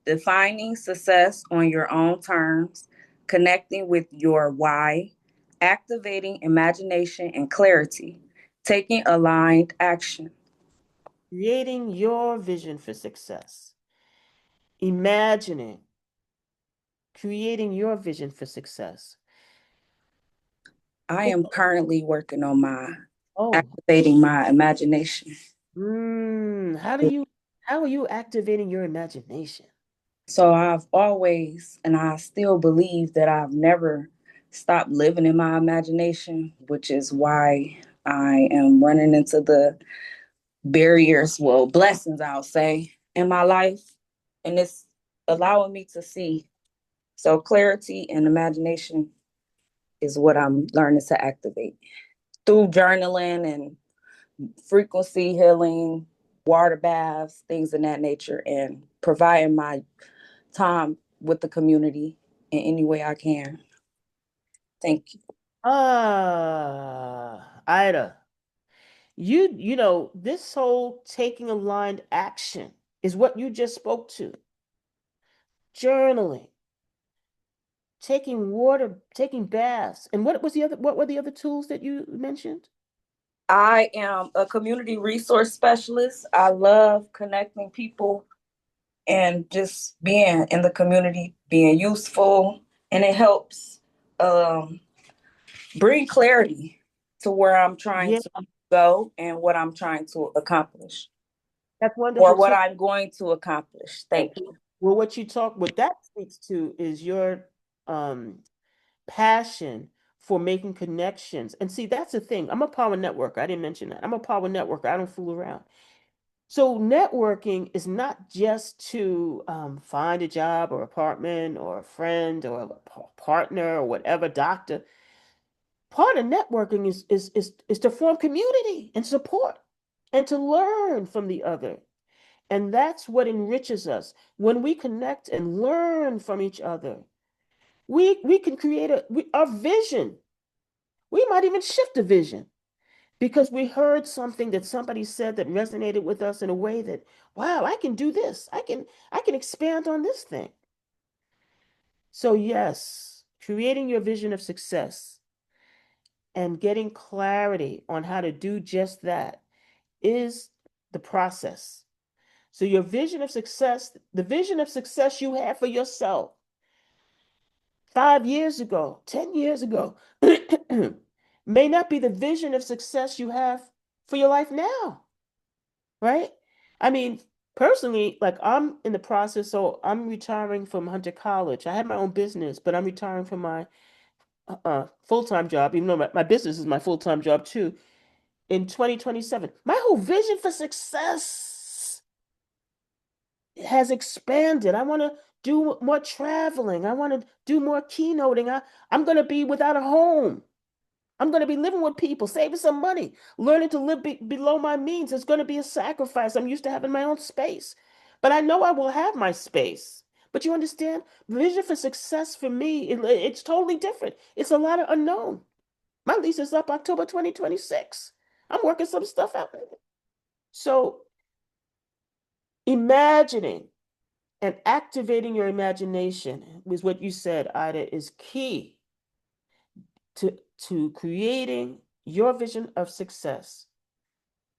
Defining success on your own terms, connecting with your why, activating imagination and clarity, taking aligned action. Creating your vision for success. Imagining, creating your vision for success. I am currently working on my Oh, activating my imagination. how are you activating your imagination? So I've always, and I still believe that I've never stopped living in my imagination, which is why I am running into the barriers, well, blessings, I'll say, in my life. And it's allowing me to see. So clarity and imagination is what I'm learning to activate through journaling and frequency healing, water baths, things of that nature, and providing my time with the community in any way I can. Thank you. Ida, you know, this whole taking aligned action is what you just spoke to. Journaling, taking water, taking baths. And what were the other tools that you mentioned? I am a community resource specialist. I love connecting people and just being in the community, being useful, and it helps um, bring clarity to where I'm trying Yeah, to go and what I'm trying to accomplish that's wonderful or what too. I'm going to accomplish. Thank you. Well, what that speaks to is your um passion for making connections. And see, that's the thing. I'm a power networker. I didn't mention that. I'm a power networker. I don't fool around. So networking is not just to find a job or apartment or a friend or a partner or whatever, doctor. Part of networking is to form community and support and to learn from the other. And that's what enriches us. When we connect and learn from each other, we can create our vision. We might even shift the vision because we heard something that somebody said that resonated with us in a way that, wow, I can do this. I can expand on this thing. So yes, creating your vision of success and getting clarity on how to do just that is the process. So your vision of success, the vision of success you had for yourself 5 years ago, 10 years ago, may not be the vision of success you have for your life now, right? I mean, personally, like I'm in the process, so I'm retiring from Hunter College. I had my own business, but I'm retiring from my full-time job, even though my business is my full-time job too, in 2027. My whole vision for success has expanded. I want to do more traveling. I want to do more keynoting. I'm going to be without a home. I'm going to be living with people, saving some money, learning to live below my means. It's going to be a sacrifice. I'm used to having my own space, but I know I will have my space. But you understand, vision for success for me, it's totally different. It's a lot of unknown. My lease is up October 2026. I'm working some stuff out. So imagining and activating your imagination was what you said, Ida, is key to creating your vision of success.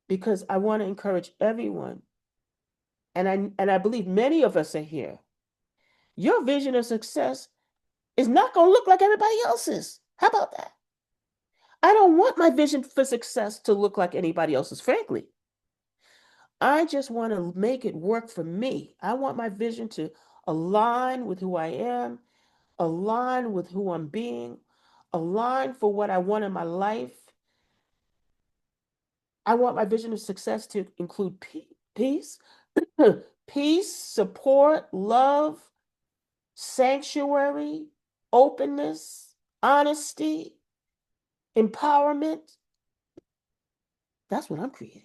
Because I want to encourage everyone, and I believe many of us are here. Your vision of success is not going to look like everybody else's. How about that? I don't want my vision for success to look like anybody else's, frankly. I just want to make it work for me. I want my vision to align with who I am, align with who I'm being, align for what I want in my life. I want my vision of success to include peace, peace, support, love, sanctuary, openness, honesty, empowerment. That's what I'm creating.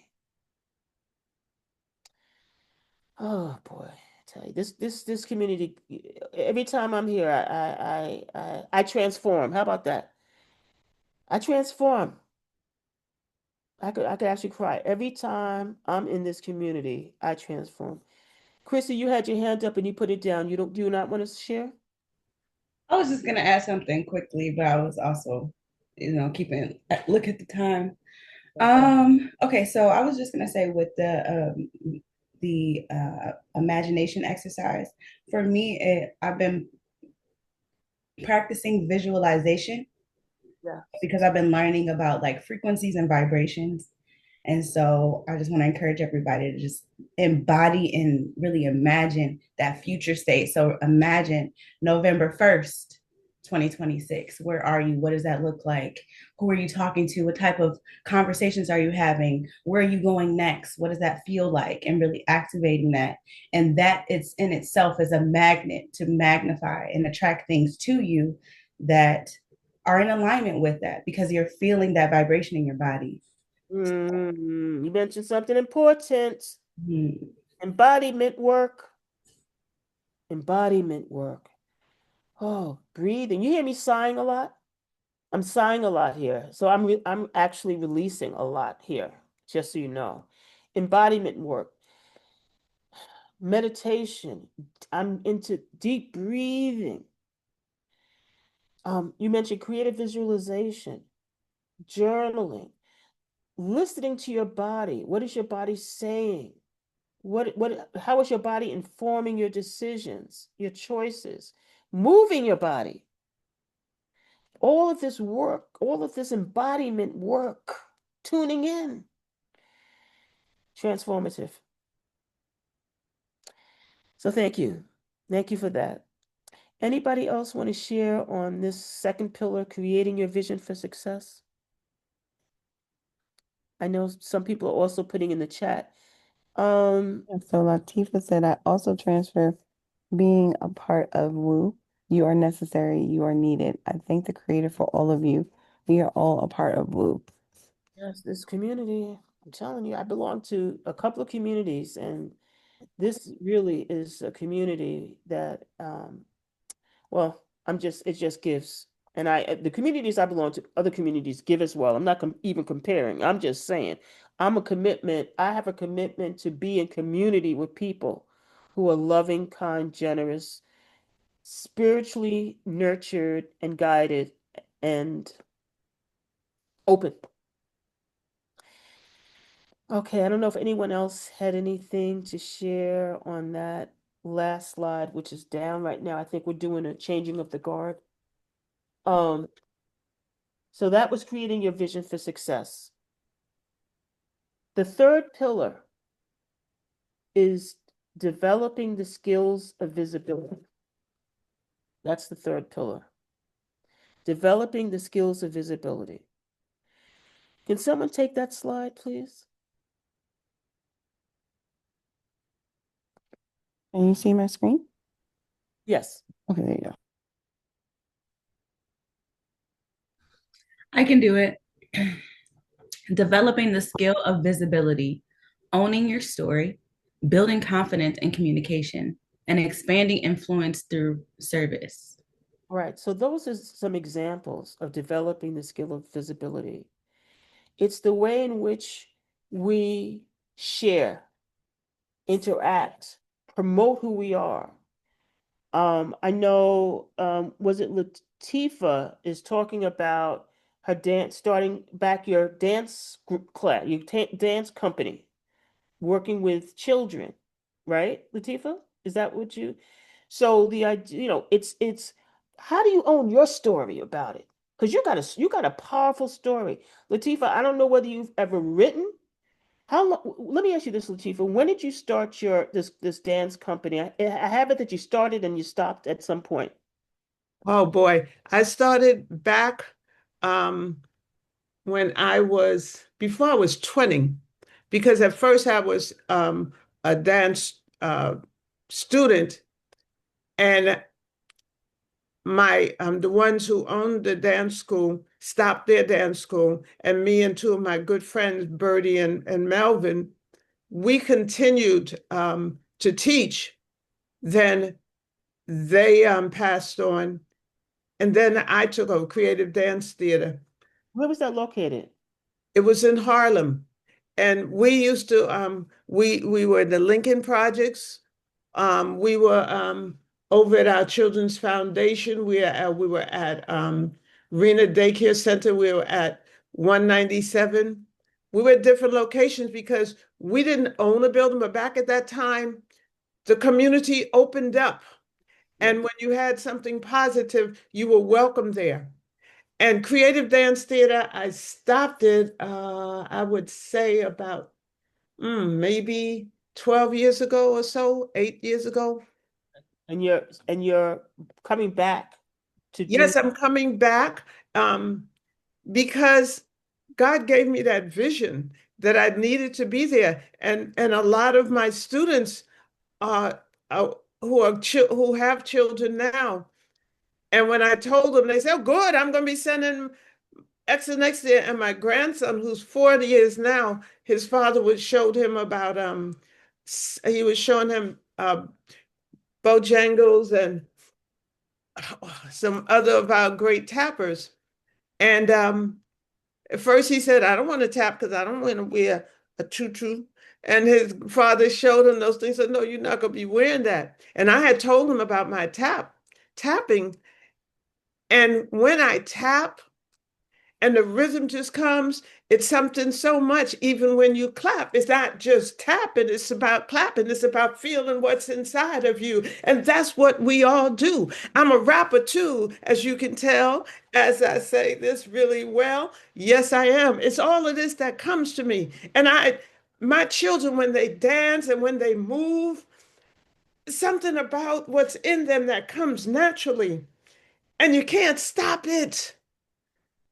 Oh boy, I tell you, this community. Every time I'm here, I transform. How about that? I transform. I could actually cry every time I'm in this community. I transform. Chrissy, you had your hand up and you put it down. You don't do you not want to share? I was just gonna add something quickly, but I was also, keeping look at the time. Okay, so I was just gonna say with the imagination exercise, for me, I've been practicing visualization Yes. because I've been learning about like frequencies and vibrations. And so I just want to encourage everybody to just embody and really imagine that future state. So imagine November 1st, 2026. Where are you? What does that look like? Who are you talking to? What type of conversations are you having? Where are you going next? What does that feel like? And really activating that. And that it's in itself is a magnet to magnify and attract things to you that are in alignment with that because you're feeling that vibration in your body. You mentioned something important. Mhm. Embodiment work. Embodiment work. Oh, breathing. You hear me sighing a lot? I'm sighing a lot here. So I'm actually releasing a lot here, just so you know. Embodiment work, meditation. I'm into deep breathing. You mentioned creative visualization, journaling, listening to your body. What is your body saying? How is your body informing your decisions, your choices? Moving your body. All of this work, all of this embodiment work, tuning in, transformative. So thank you. Thank you for that. Anybody else want to share on this second pillar, creating your vision for success? I know some people are also putting in the chat. So Latifa said, I also transfer being a part of WU. You are necessary. You are needed. I thank the Creator for all of you. We are all a part of WU. Yes, this community, I'm telling you, I belong to a couple of communities, and this really is a community that, well, it just gives. And the communities I belong to, other communities give as well. I'm not even comparing. I'm just saying, I have a commitment to be in community with people who are loving, kind, generous, spiritually nurtured and guided and open. Okay, I don't know if anyone else had anything to share on that last slide, which is down right now. I think we're doing a changing of the guard. Um, so that was creating your vision for success. The third pillar is developing the skills of visibility. That's the third pillar. Developing the skills of visibility. Can someone take that slide, please? Can you see my screen? Yes. Okay, there you go. I can do it. Developing the skill of visibility, owning your story, building confidence and communication, and expanding influence through service. Right. So those are some examples of developing the skill of visibility. It's the way in which we share, interact, promote who we are. I know, was it Latifa is talking about her dance, starting back your dance group class, your dance company, working with children, right, Latifa? Is that what you? So the idea, it's how do you own your story about it? Because you got a powerful story, Latifa. I don't know whether you've ever written. How long? Let me ask you this, Latifa. When did you start this dance company? I have it that you started and you stopped at some point. Oh boy, I started back um, when before I was 20, because at first I was a dance student, and the ones who owned the dance school stopped their dance school, and me and two of my good friends, Bertie and Melvin, we continued to teach. Then they passed on, and then I took over creative dance theater. Where was that located? It was in Harlem, and we used to we were in the Lincoln Projects. We were over at our Children's Foundation. We were at Rena Daycare Center. We were at 197. We were at different locations because we didn't own a building, but back at that time, the community opened up. Yeah. And when you had something positive, you were welcome there. And creative dance theater, I stopped it, I would say about maybe 12 years ago or so, 8 years ago. And you're coming back to do. Yes, I'm coming back because God gave me that vision that I needed to be there. And a lot of my students uh, who have children now. And when I told them, they said, "Oh, good, I'm going to be sending X and next year." And my grandson, who's 40 years now, his father was showed him about he was showing him Bojangles and some other of our great tappers. And at first he said, "I don't want to tap because I don't want to wear a tutu." And his father showed him those things. Said, "No, you're not going to be wearing that." And I had told him about my tapping. And when I tap, and the rhythm just comes. It's something so much, even when you clap. It's not just tapping, it's about clapping. It's about feeling what's inside of you. And that's what we all do. I'm a rapper too, as you can tell, as I say this really well. Yes, I am. It's all of this that comes to me. And my children, when they dance and when they move, something about what's in them that comes naturally. And you can't stop it.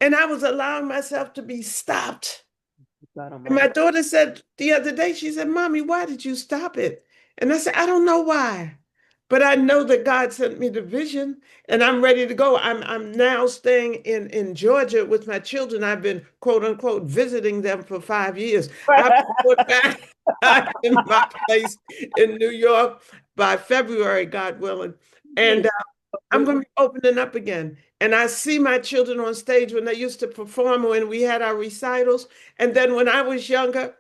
And I was allowing myself to be stopped. God And my Almighty. daughter said the other day, she said, "Mommy, why did you stop it?" And I said, "I don't know why, but I know that God sent me the vision and I'm ready to go." I'm now staying in Georgia with my children. I've been quote unquote visiting them for 5 years. I'll be put back in my place in New York by February, God willing. And I'm going to be opening up again. And I see my children on stage when they used to perform when we had our recitals. And then when I was younger,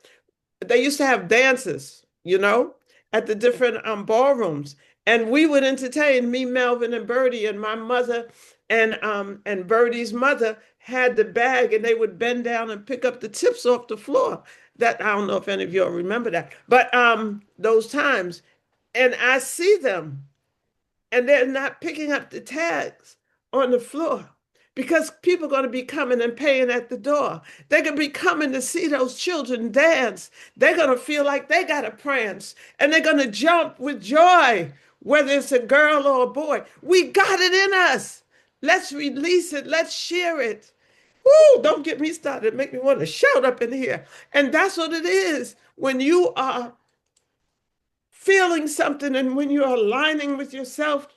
they used to have dances, at the different ballrooms. And we would entertain me, Melvin, and Bertie, and my mother and Bertie's mother had the bag and they would bend down and pick up the tips off the floor. That I don't know if any of y'all remember that, but those times. And I see them and they're not picking up the tags on the floor because people are going to be coming and paying at the door. They're going to be coming to see those children dance. They're going to feel like they got a prance and they're going to jump with joy, whether it's a girl or a boy. We got it in us. Let's release it. Let's share it. Woo, don't get me started. Make me want to shout up in here. And that's what it is when you are feeling something and when you're aligning with yourself,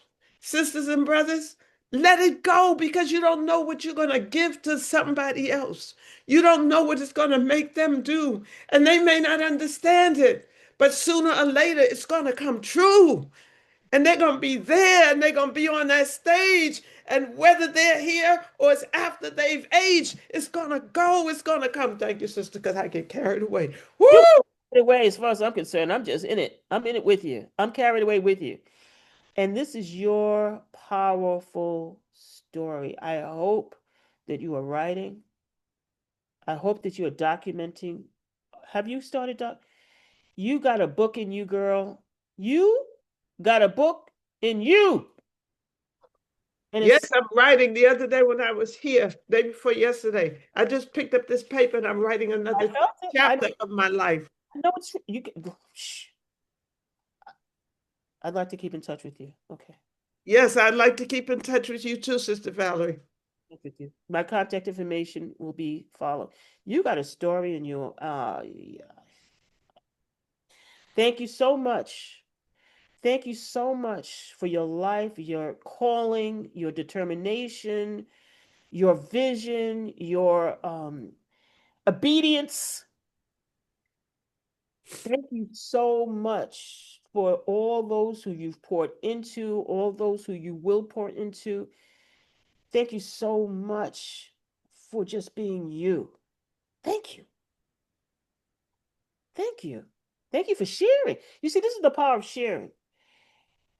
sisters and brothers, let it go because you don't know what you're going to give to somebody else. You don't know what it's going to make them do. And they may not understand it, but sooner or later it's going to come true. And they're going to be there and they're going to be on that stage. And whether they're here or it's after they've aged, it's going to go, it's going to come. Thank you, sister, because I get carried away. Woo! You carried away, as far as I'm concerned. I'm just in it. I'm in it with you. I'm carried away with you. And this is your powerful story. I hope that you are writing. I hope that you are documenting. Have you started You got a book in you, girl. You got a book in you. And Yes, it's I'm writing. The other day when I was here, day before yesterday, I just picked up this paper and I'm writing I another felt it. chapter of my life. I know it's you can shh. I'd like to keep in touch with you. Okay. Yes, I'd like to keep in touch with you too, Sister Valerie. With you. My contact information will be followed. You got a story in your yeah. Thank you so much. Thank you so much for your life, your calling, your determination, your vision, your obedience. Thank you so much for all those who you've poured into, all those who you will pour into. Thank you so much for just being you. Thank you. Thank you. Thank you for sharing. You see, this is the power of sharing.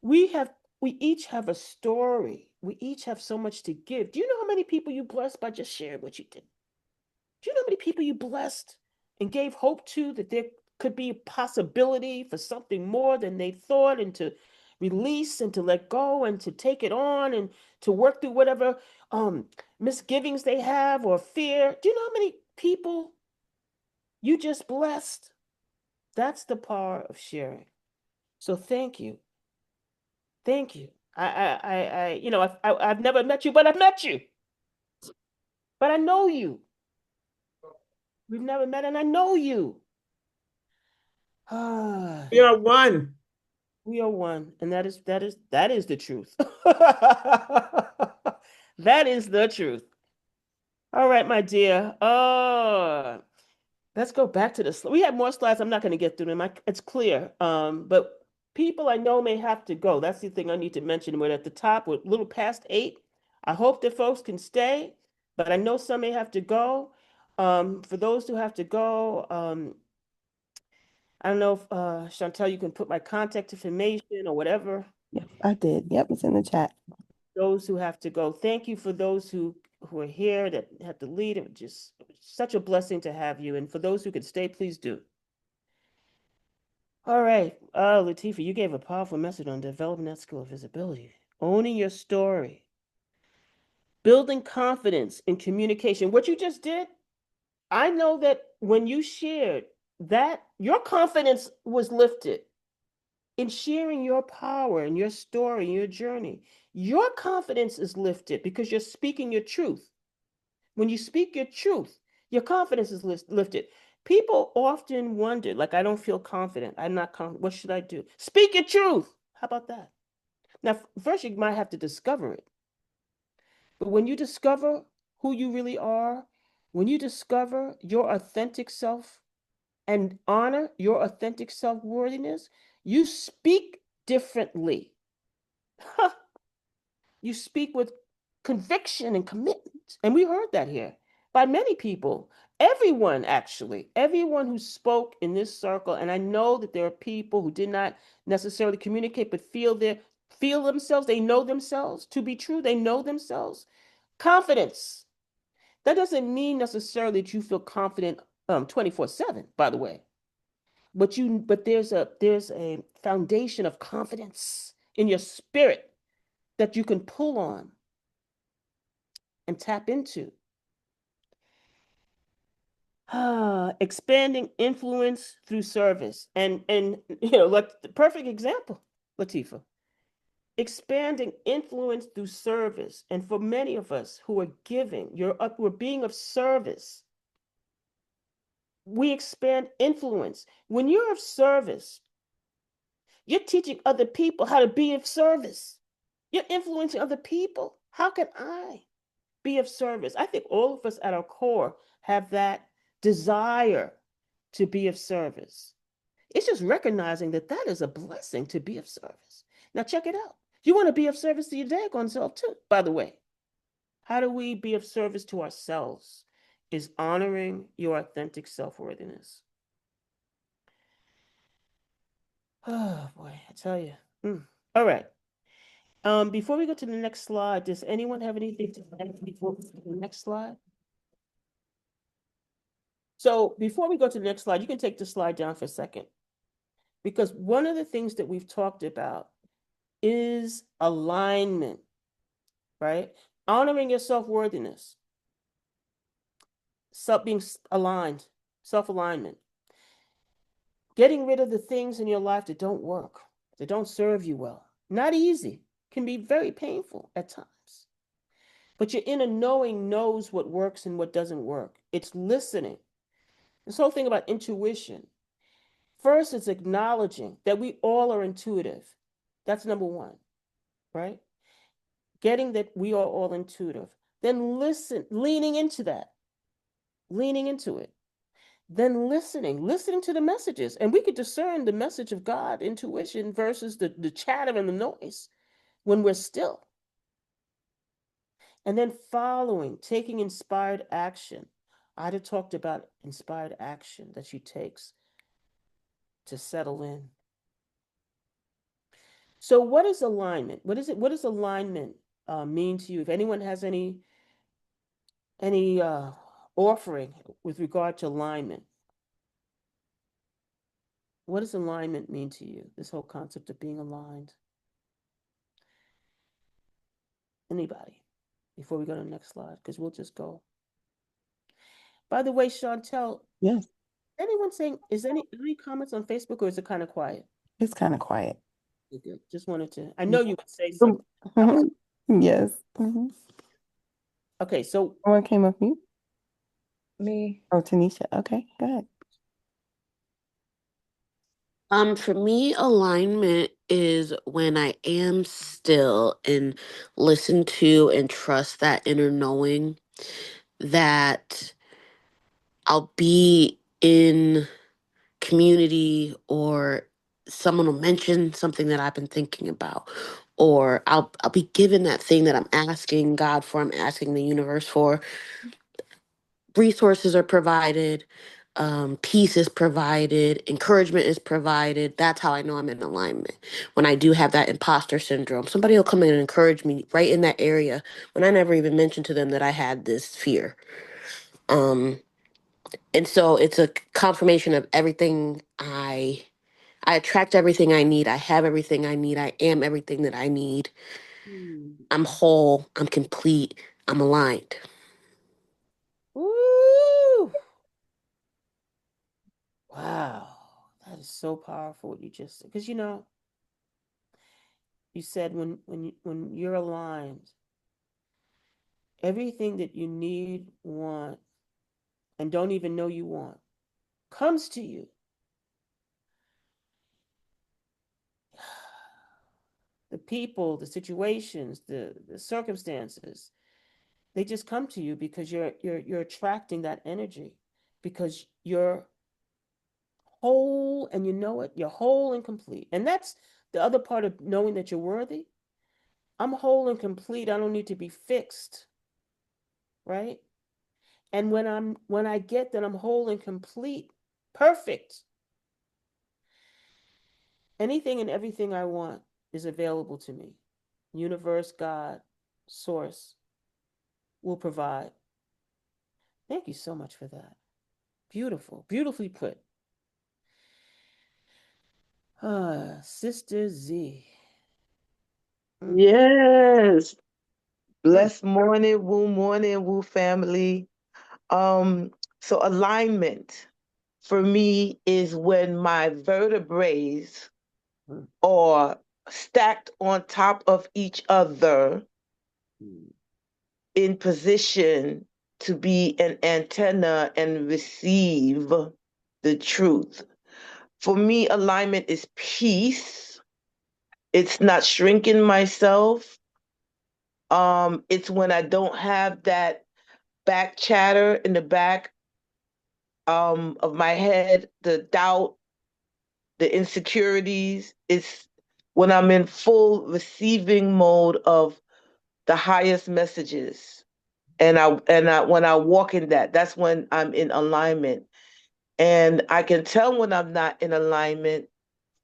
We have we each have a story. We each have so much to give. Do you know how many people you blessed by just sharing what you did? Do you know how many people you blessed and gave hope to that there could be a possibility for something more than they thought and to release and to let go and to take it on and to work through whatever misgivings they have or fear. Do you know how many people you just blessed? That's the power of sharing. So thank you. Thank you. I've never met you, but I've met you. But I know you. We've never met, and I know you. Ah, We are one. we are one, and that is the truth. That is the truth. All right, my dear. Let's go back to the. We have more slides. I'm not going to get through them. It's clear. But people I know may have to go. That's the thing I need to mention. We're at the top. We're a little past 8. I hope that folks can stay, but I know some may have to go. For those who have to go, I don't know if Chantel, you can put my contact information or whatever. Yep, I did. Yep, it's in the chat. Those who have to go. Thank you for those who are here that have to lead. It was such a blessing to have you. And for those who could stay, please do. All right. Latifa, you gave a powerful message on developing that skill of visibility, owning your story, building confidence in communication. What you just did, I know that when you shared that, your confidence was lifted in sharing your power and your story, your journey. Your confidence is lifted because you're speaking your truth. When you speak your truth, your confidence is lifted. People often wonder, like, I don't feel confident. I'm not confident. What should I do? Speak your truth. How about that? Now, first, you might have to discover it. But when you discover who you really are, when you discover your authentic self and honor your authentic self worthiness, you speak differently. You speak with conviction and commitment. And we heard that here by many people. Everyone, actually, everyone who spoke in this circle, and I know that there are people who did not necessarily communicate, but feel themselves, they know themselves to be true, they know themselves. Confidence. That doesn't mean necessarily that you feel confident 24/7, by the way. But there's a foundation of confidence in your spirit that you can pull on and tap into. Expanding influence through service. And like the perfect example, Latifa. Expanding influence through service. And for many of us who are giving, we're being of service. We expand influence. When you're of service, you're teaching other people how to be of service. You're influencing other people. How can I be of service? I think all of us at our core have that desire to be of service. It's just recognizing that that is a blessing to be of service. Now, check it out. You want to be of service to your daggone self, too, by the way. How do we be of service to ourselves? Is honoring your authentic self worthiness. Oh, boy, I tell you. All right. Before we go to the next slide, does anyone have anything to add before we go to the next slide? So before we go to the next slide, you can take the slide down for a second. Because one of the things that we've talked about is alignment, right? Honoring your self-worthiness, being aligned, self-alignment. Getting rid of the things in your life that don't work, that don't serve you well. Not easy, can be very painful at times. But your inner knowing knows what works and what doesn't work. It's listening. This whole thing about intuition. First, it's acknowledging that we all are intuitive. That's number one, right? Getting that we are all intuitive. Then leaning into that, leaning into it. Then listening to the messages. And we could discern the message of God, intuition, versus the chatter and the noise when we're still. And then following, taking inspired action. I'd have talked about inspired action that she takes to settle in. So what is alignment? What does alignment mean to you? If anyone has any offering with regard to alignment, what does alignment mean to you? This whole concept of being aligned. Anybody? Before we go to the next slide, because we'll just go. By the way, Chantel, Yes, anyone saying, is any comments on Facebook, or is it kind of quiet? it's kind of quiet. Okay, good. Just wanted to, I know you would say Mm. something. I was, Yes. Mhm. okay, so Someone came up you? Me. Oh, Tanisha. Okay, go ahead. For me, alignment is when I am still and listen to and trust that inner knowing that I'll be in community or someone will mention something that I've been thinking about, or I'll be given that thing that I'm asking God for, I'm asking the universe for. Resources are provided, peace is provided, encouragement is provided. That's how I know I'm in alignment. When I do have that imposter syndrome, somebody will come in and encourage me right in that area when I never even mentioned to them that I had this fear. Um, and so it's a confirmation of everything I attract everything I need. I have everything I need. I am everything that I need. I'm whole. I'm complete. I'm aligned. woo, wow, that is so powerful what you just said. Because you said when you're aligned, everything that you need, want, and don't even know you want comes to you. The people, the situations, the circumstances, they just come to you because you're attracting that energy because you're whole and you know it. You're whole and complete. And that's the other part of knowing that you're worthy. I'm whole and complete. I don't need to be fixed, right? And when I get that I'm whole and complete, perfect, anything and everything I want is available to me. Universe, God, source will provide. Thank you so much for that. Beautiful, beautifully put. Sister Z. Mm, Yes. mm, Blessed morning, woo family. Um, so alignment for me is when my vertebrae mm, are stacked on top of each other mm. in position to be an antenna and receive the truth. For me, alignment is peace. It's not shrinking myself. It's when I don't have that back chatter in the back of my head, the doubt, the insecurities. It's when I'm in full receiving mode of the highest messages. And I when I walk in that, that's when I'm in alignment. And I can tell when I'm not in alignment.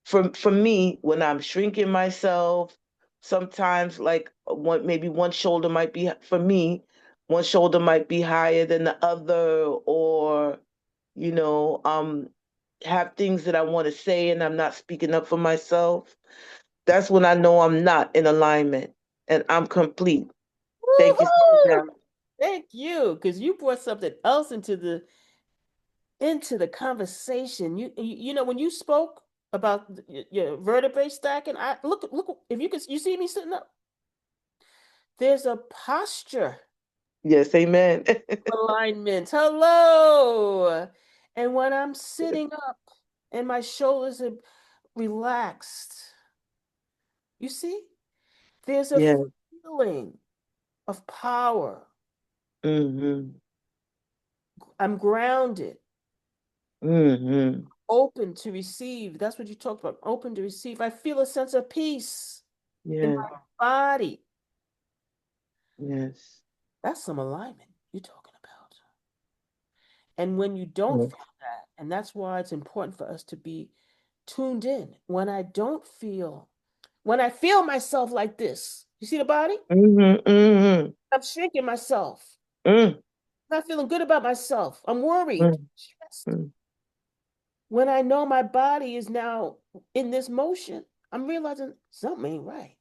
For me, when I'm shrinking myself, sometimes like maybe one shoulder might be for me, one shoulder might be higher than the other, or you know, have things that I want to say and I'm not speaking up for myself. That's when I know I'm not in alignment and I'm complete. Thank you, Sister Woohoo! Valerie. Thank you, because you brought something else into the conversation. You know when you spoke about your vertebrae stacking, I look if you see me sitting up. There's a posture Yes, amen. alignment. Hello. And when I'm sitting up and my shoulders are relaxed, you see, there's a Yeah. feeling of power. Mm-hmm. I'm grounded, Mm-hmm. open to receive. That's what you talked about. Open to receive. I feel a sense of peace in Yeah. my body. Yes. That's some alignment you're talking about. And when you don't Yes. feel that, and that's why it's important for us to be tuned in. When I feel myself like this, you see the body? Mm-hmm. Mm-hmm. I'm shrinking myself. Mm-hmm. I'm not feeling good about myself. I'm worried, stressed. Mm-hmm. When I know my body is now in this motion, I'm realizing something ain't right.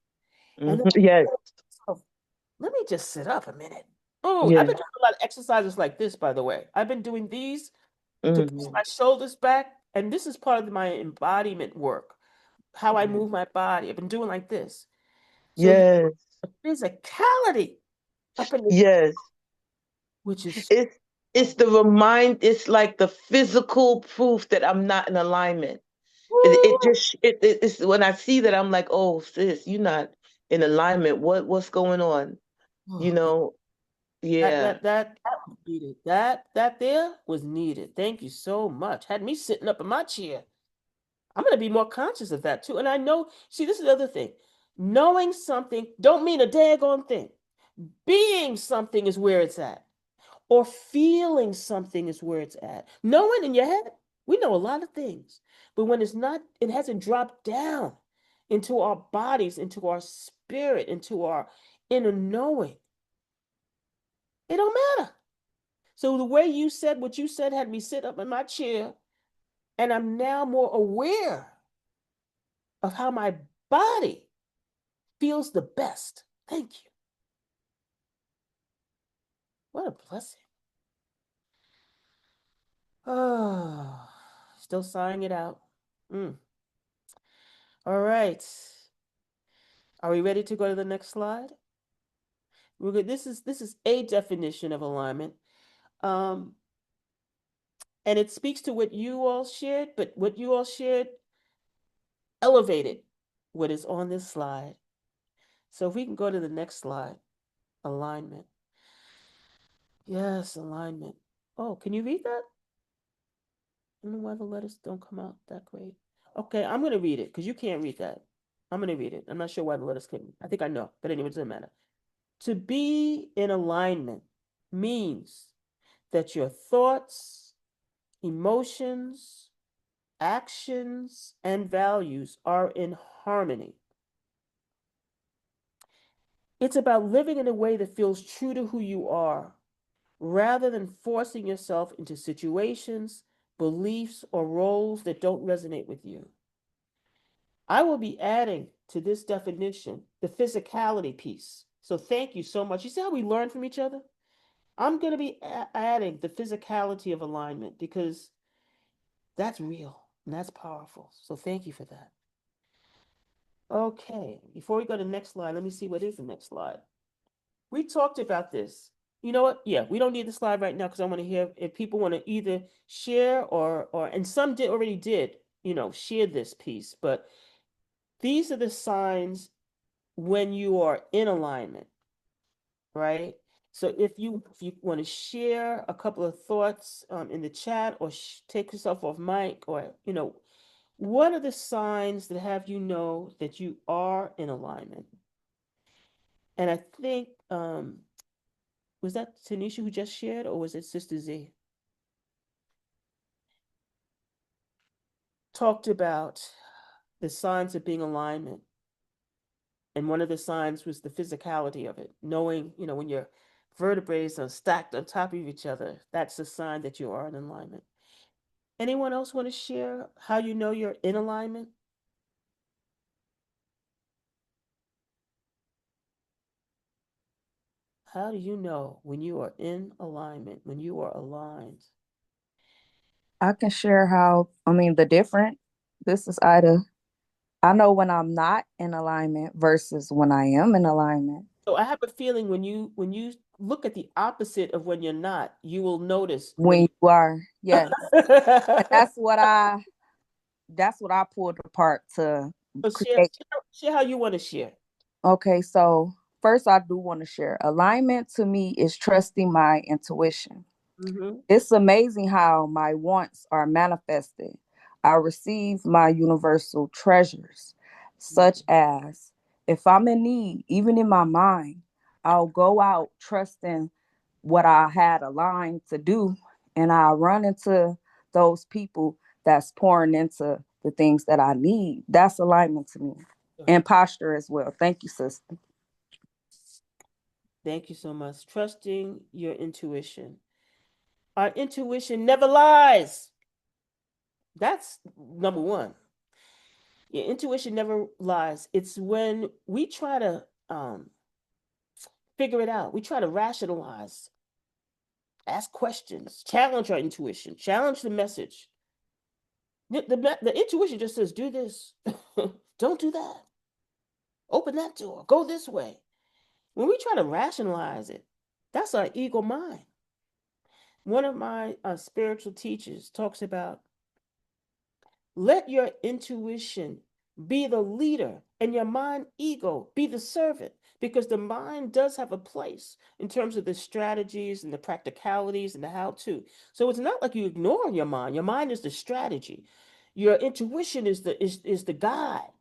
And then Mm-hmm. Yes. I let me just sit up a minute. Oh, I've Yeah. been doing a lot of exercises like this, by the way. I've been doing these to push Hmm. my shoulders back, and this is part of my embodiment work, how I move my body. I've been doing like this. So you Yes. physicality up in the, Yes. which is It's it's the remind. It's like the physical proof that I'm not in alignment. It woo, just it's when I see that I'm like, oh sis, you're not in alignment. What's going on? You oh, good. know? That Yeah. that that that was needed. That there was needed. Thank you so much. Had me sitting up in my chair. I'm going to be more conscious of that too. And I know, see, this is the other thing. Knowing something don't mean a daggone thing. Being something is where it's at, or feeling something is where it's at. Knowing in your head, we know a lot of things, but when it's not, it hasn't dropped down into our bodies, into our spirit, into our inner knowing. It don't matter. So the way you said what you said had me sit up in my chair, and I'm now more aware of how my body feels the best. Thank you. What a blessing. Oh, still sighing it out. Mm. All right. Are we ready to go to the next slide? We're good. This is a definition of alignment. Um, and it speaks to what you all shared, but what you all shared elevated what is on this slide. So if we can go to the next slide, alignment. Yes, alignment. Oh, can you read that? I don't know why the letters don't come out that great. Okay, I'm gonna read it because you can't read that. I'm gonna read it. I'm not sure why the letters couldn't. I think I know, but anyway, it doesn't matter. To be in alignment means that your thoughts, emotions, actions, and values are in harmony. It's about living in a way that feels true to who you are, rather than forcing yourself into situations, beliefs, or roles that don't resonate with you. I will be adding to this definition the physicality piece. So thank you so much. You see how we learn from each other? I'm going to be adding the physicality of alignment because that's real and that's powerful. So thank you for that. Okay, before we go to the next slide, let me see what is the next slide. We talked about this. You know what? Yeah, we don't need the slide right now because I want to hear if people want to either share or and some did already did, share this piece, but these are the signs when you are in alignment, right? So if you want to share a couple of thoughts in the chat or take yourself off mic or what are the signs that have you know that you are in alignment? And I think was that Tanisha who just shared or was it Sister Z? Talked about the signs of being alignment. And one of the signs was the physicality of it, knowing, when your vertebrae are stacked on top of each other, that's a sign that you are in alignment. Anyone else want to share how you know you're in alignment? How do you know when you are in alignment, when you are aligned? I can share the different. This is Ida. I know when I'm not in alignment versus when I am in alignment. So I have a feeling when you look at the opposite of when you're not, you will notice when When you are, yes. And you that's what I pulled apart to so create. share how you want to share. Okay, so first I do want to share. Alignment to me is trusting my intuition. Mm-hmm. It's amazing how my wants are manifested. I receive my universal treasures, such as if I'm in need, even in my mind, I'll go out trusting what I had aligned to do, and I run into those people that's pouring into the things that I need. That's alignment to me. And posture as well. Thank you, sister. Thank you so much. Trusting your intuition. Our intuition never lies. That's number one. Your intuition never lies. It's when we try to figure it out. We try to rationalize, ask questions, challenge our intuition, challenge the message. The intuition just says, do this, don't do that, open that door, go this way. When we try to rationalize it, that's our ego mind. One of my spiritual teachers talks about let your intuition be the leader and your mind ego be the servant, because the mind does have a place in terms of the strategies and the practicalities and the how to. So it's not like you ignore your mind. Your mind is the strategy. Your intuition is the guide,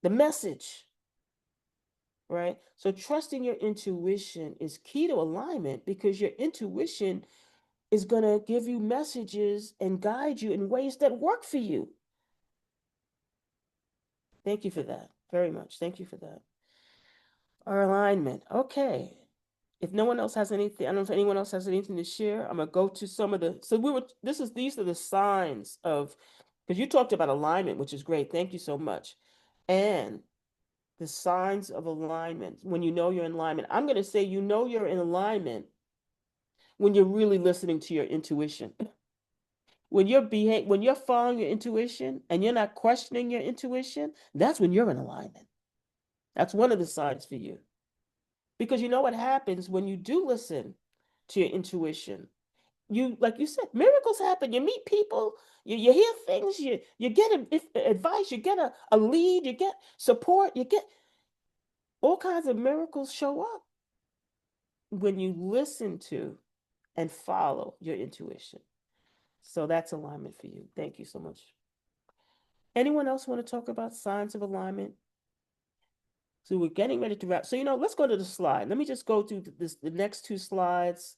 the message, right? So trusting your intuition is key to alignment, because your intuition is going to give you messages and guide you in ways that work for you. Thank you for that very much. Thank you for that. Our alignment. Okay. If no one else has anything, I don't know if anyone else has anything to share. I'm gonna go to some of the. So these are the signs of, because you talked about alignment, which is great. Thank you so much. And the signs of alignment when you know you're in alignment. I'm gonna say you know you're in alignment when you're really listening to your intuition. When you're following your intuition and you're not questioning your intuition, that's when you're in alignment. That's one of the signs for you. Because you know what happens when you do listen to your intuition. You, like you said, miracles happen. You meet people, you hear things, you get advice, you get a lead, you get support, you get all kinds of miracles show up when you listen to and follow your intuition. So that's alignment for you. Thank you so much. Anyone else want to talk about signs of alignment? So we're getting ready to wrap. So, let's go to the slide. Let me just go through the next two slides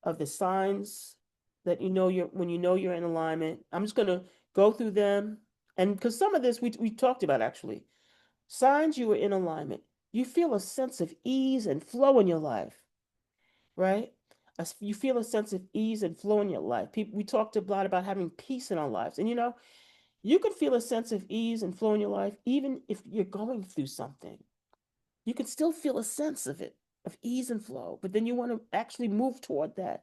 of the signs that when you know you're in alignment. I'm just going to go through them. And because some of this we talked about actually. Signs you are in alignment. You feel a sense of ease and flow in your life, right? You feel a sense of ease and flow in your life. We talked a lot about having peace in our lives. And you can feel a sense of ease and flow in your life even if you're going through something. You can still feel a sense of it, of ease and flow, but then you want to actually move toward that.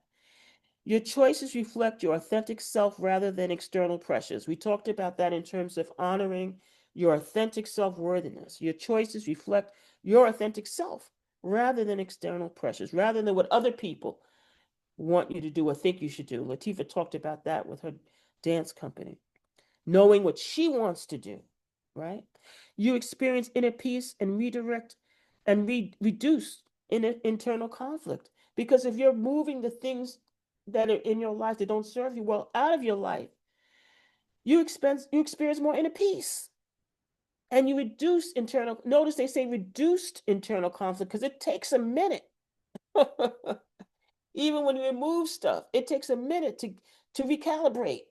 Your choices reflect your authentic self rather than external pressures. We talked about that in terms of honoring your authentic self-worthiness. Your choices reflect your authentic self rather than external pressures, rather than what other people want you to do or think you should do. Latifa talked about that with her dance company. Knowing what she wants to do, right? You experience inner peace and redirect and reduce internal conflict. Because if you're moving the things that are in your life that don't serve you well out of your life, you experience more inner peace. And you reduce internal, notice they say reduced internal conflict because it takes a minute. Even when you remove stuff, it takes a minute to recalibrate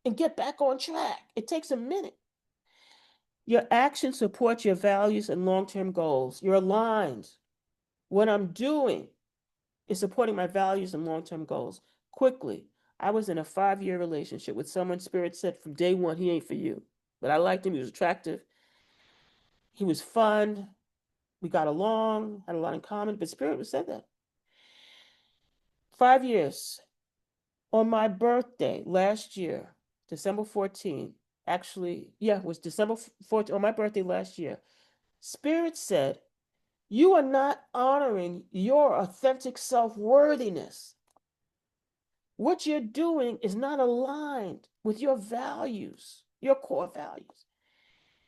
and get back on track. It takes a minute. Your actions support your values and long-term goals. You're aligned. What I'm doing is supporting my values and long-term goals. Quickly, I was in a 5-year relationship with someone Spirit said from day one, he ain't for you. But I liked him. He was attractive. He was fun. We got along, had a lot in common, but Spirit said that. 5 years. On my birthday last year, December 14th, actually, yeah, it was December 14th, on my birthday last year, Spirit said, you are not honoring your authentic self-worthiness. What you're doing is not aligned with your values, your core values.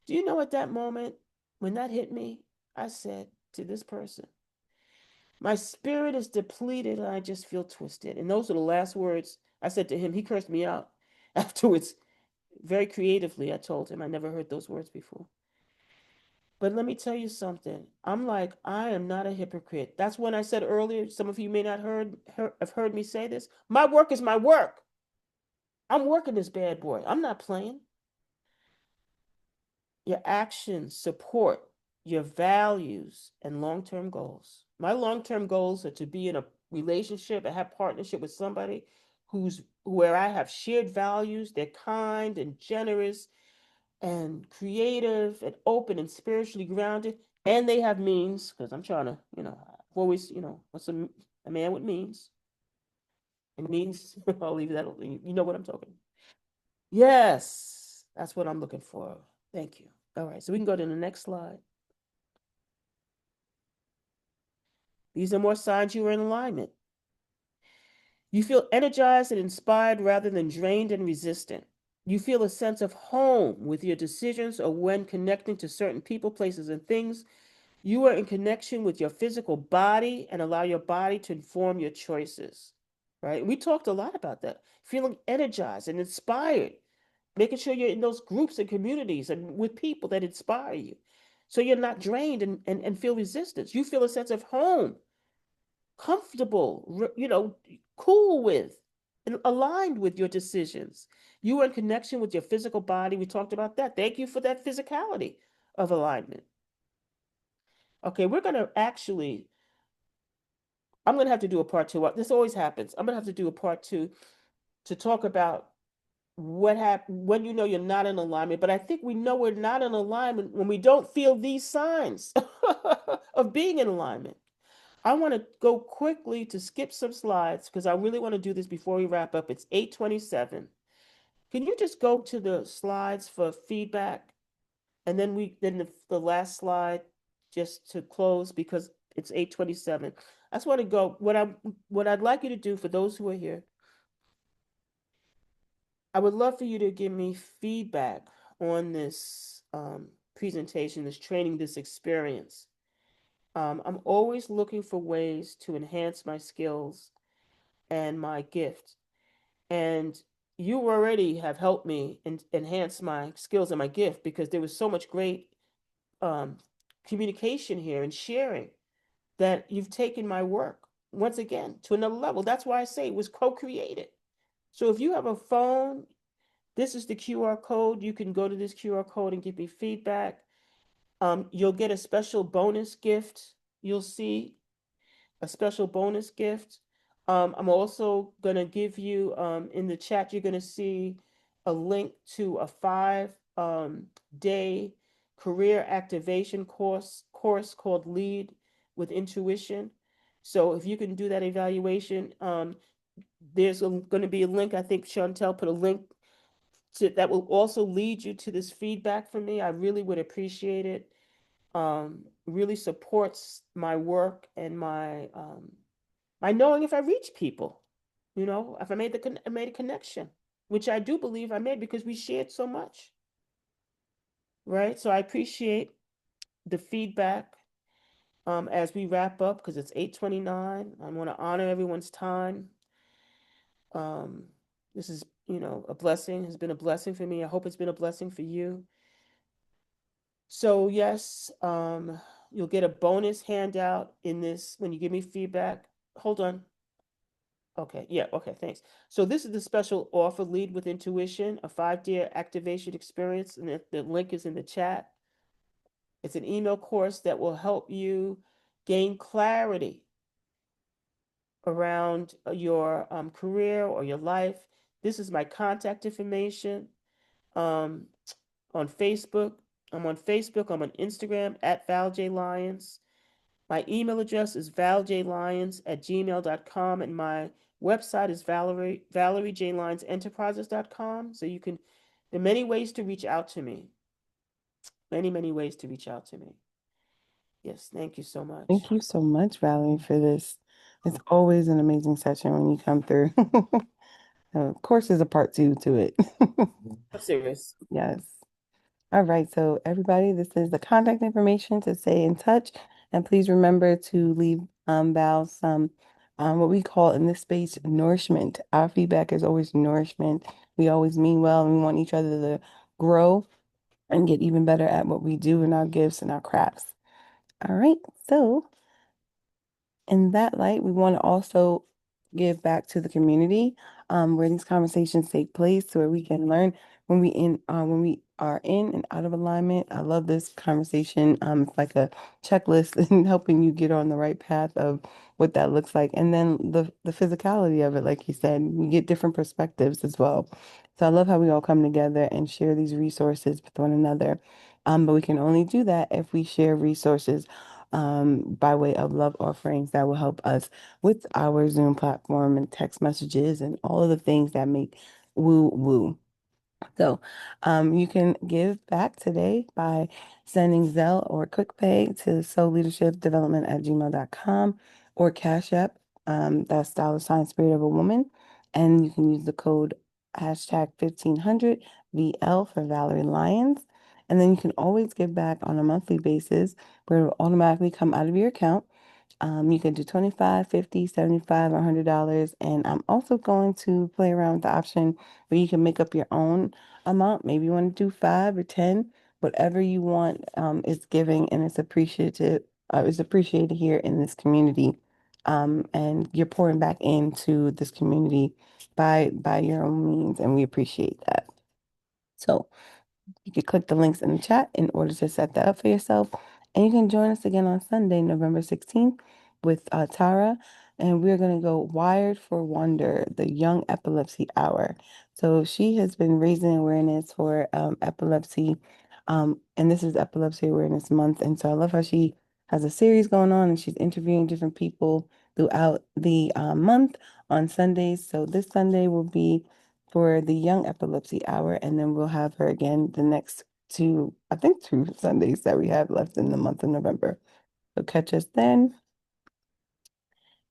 Do you know at that moment, when that hit me, I said to this person, my spirit is depleted and I just feel twisted. And those are the last words I said to him. He cursed me out afterwards. Very creatively, I told him I never heard those words before. But let me tell you something. I'm like, I am not a hypocrite. That's when I said earlier, some of you may not have heard me say this. My work is my work. I'm working this bad boy. I'm not playing. Your actions support your values and long-term goals. My long-term goals are to be in a relationship and have partnership with somebody where I have shared values, they're kind and generous, and creative and open and spiritually grounded. And they have means, because I'm trying to, I've always, what's a man with means? And means, I'll leave that alone. You know what I'm talking. Yes, that's what I'm looking for. Thank you. All right, so we can go to the next slide. These are more signs you are in alignment. You feel energized and inspired rather than drained and resistant. You feel a sense of home with your decisions or when connecting to certain people, places, and things. You are in connection with your physical body and allow your body to inform your choices. Right? We talked a lot about that. Feeling energized and inspired, making sure you're in those groups and communities and with people that inspire you. So you're not drained and feel resistance. You feel a sense of home, comfortable, cool with, and aligned with your decisions. You are in connection with your physical body. We talked about that. Thank you for that physicality of alignment. Okay, we're going to actually, I'm going to have to do a part two. This always happens. I'm going to have to do a part two to talk about what happens when you know you're not in alignment. But I think we know we're not in alignment when we don't feel these signs of being in alignment. I want to go quickly to skip some slides because I really want to do this before we wrap up. It's 8:27. Can you just go to the slides for feedback? And then the last slide just to close because it's 8:27. I just want to go what I'd like you to do for those who are here. I would love for you to give me feedback on this presentation, this training, this experience. I'm always looking for ways to enhance my skills and my gift. And you already have helped me enhance my skills and my gift because there was so much great um, communication here and sharing that you've taken my work once again to another level. That's why I say it was co-created. So if you have a phone, this is the QR code. You can go to this QR code and give me feedback. You'll get a special bonus gift. You'll see a special bonus gift. I'm also going to give you in the chat, you're going to see a link to a 5 day career activation course called Lead with Intuition. So if you can do that evaluation, there's going to be a link. I think Chantel put a link that will also lead you to this feedback from me. I really would appreciate it. Really supports my work and my knowing if I reach people, if I made a connection, which I do believe I made because we shared so much, right? So I appreciate the feedback as we wrap up because it's 8:29. I want to honor everyone's time. Um, this is, a blessing, has been a blessing for me. I hope it's been a blessing for you. So yes, you'll get a bonus handout in this when you give me feedback. Hold on. Okay, yeah, okay, thanks. So this is the special offer, Lead with Intuition, a 5-day activation experience, and the link is in the chat. It's an email course that will help you gain clarity around your career or your life. This is my contact information um, on Facebook. I'm on Facebook. I'm on Instagram at Val J. Lyons. My email address is valjlyons@gmail.com, and my website is Valerie J. Lyons Enterprises.com. So there are many ways to reach out to me. Many, many ways to reach out to me. Yes, thank you so much. Thank you so much, Valerie, for this. It's always an amazing session when you come through. Of course, there's a part two to it. I'm serious. Yes. All right. So, everybody, this is the contact information to stay in touch. And please remember to leave Val some what we call in this space nourishment. Our feedback is always nourishment. We always mean well and we want each other to grow and get even better at what we do in our gifts and our crafts. All right. So, in that light, we want to also give back to the community where these conversations take place, where we can learn when we are in and out of alignment. I love this conversation. It's like a checklist and helping you get on the right path of what that looks like, and then the physicality of it, like you said, you get different perspectives as well. So I love how we all come together and share these resources with one another. But we can only do that if we share resources by way of love offerings that will help us with our Zoom platform and text messages and all of the things that make woo woo. So you can give back today by sending Zelle or QuickPay to soulleadershipdevelopment@gmail.com or Cash App, that's $ Spirit of a Woman. And you can use the code hashtag 1500 VL for Valerie Lyons. And then you can always give back on a monthly basis where it will automatically come out of your account. You can do 25, 50, 75, or $100. And I'm also going to play around with the option where you can make up your own amount. Maybe you want to do 5 or 10, whatever you want is giving and it's appreciated. It's appreciated here in this community. And you're pouring back into this community by your own means, and we appreciate that. So you can click the links in the chat in order to set that up for yourself. And you can join us again on Sunday, November 16th, with Tara. And we're going to go Wired for Wonder, the Young Epilepsy Hour. So she has been raising awareness for epilepsy. And this is Epilepsy Awareness Month. And so I love how she has a series going on and she's interviewing different people throughout the month on Sundays. So this Sunday will be for the Young Epilepsy Hour, and then we'll have her again the next two, I think 2 Sundays that we have left in the month of November. So catch us then.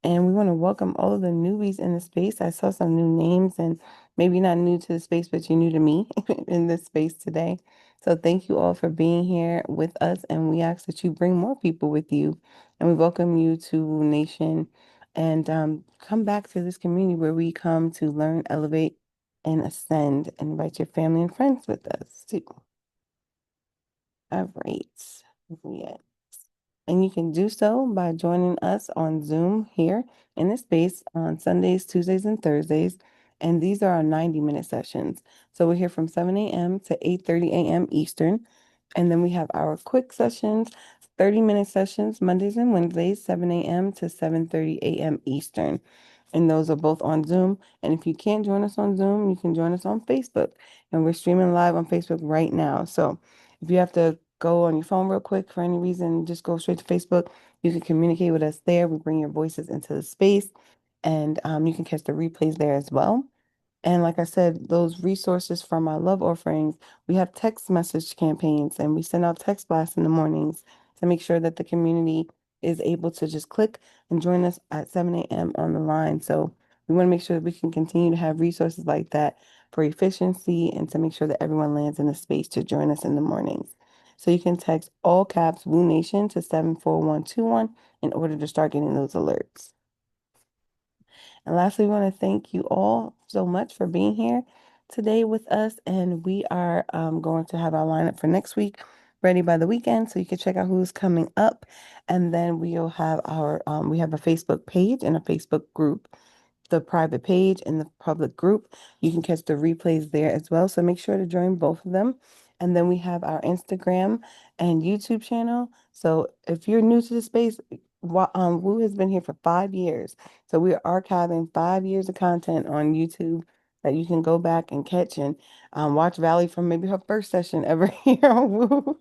And we want to welcome all of the newbies in the space. I saw some new names, and maybe not new to the space, but you're new to me in this space today. So thank you all for being here with us. And we ask that you bring more people with you. And we welcome you to Nation and come back to this community where we come to learn, elevate, and ascend. And invite your family and friends with us too. All right. Yeah. And you can do so by joining us on Zoom here in this space on Sundays, Tuesdays, and Thursdays. And these are our 90-minute sessions. So we're here from 7 a.m. to 8:30 a.m. Eastern. And then we have our quick sessions, 30-minute sessions, Mondays and Wednesdays, 7 a.m. to 7:30 a.m. Eastern. And those are both on Zoom. And if you can't join us on Zoom, you can join us on Facebook. And we're streaming live on Facebook right now. So if you have to go on your phone real quick for any reason, just go straight to Facebook. You can communicate with us there. We bring your voices into the space. And you can catch the replays there as well. And like I said, those resources from our love offerings, we have text message campaigns and we send out text blasts in the mornings to make sure that the community is able to just click and join us at 7 a.m. on the line. So we want to make sure that we can continue to have resources like that for efficiency and to make sure that everyone lands in a space to join us in the mornings. So you can text all caps Woo Nation to 74121 in order to start getting those alerts. And lastly, we want to thank you all so much for being here today with us. And we are going to have our lineup for next week ready by the weekend. So you can check out who's coming up. And then we'll have we have a Facebook page and a Facebook group, the private page and the public group. You can catch the replays there as well. So make sure to join both of them. And then we have our Instagram and YouTube channel. So if you're new to the space, Woo has been here for 5 years. So we're archiving 5 years of content on YouTube that you can go back and catch and watch Valley from maybe her first session ever here on Woo.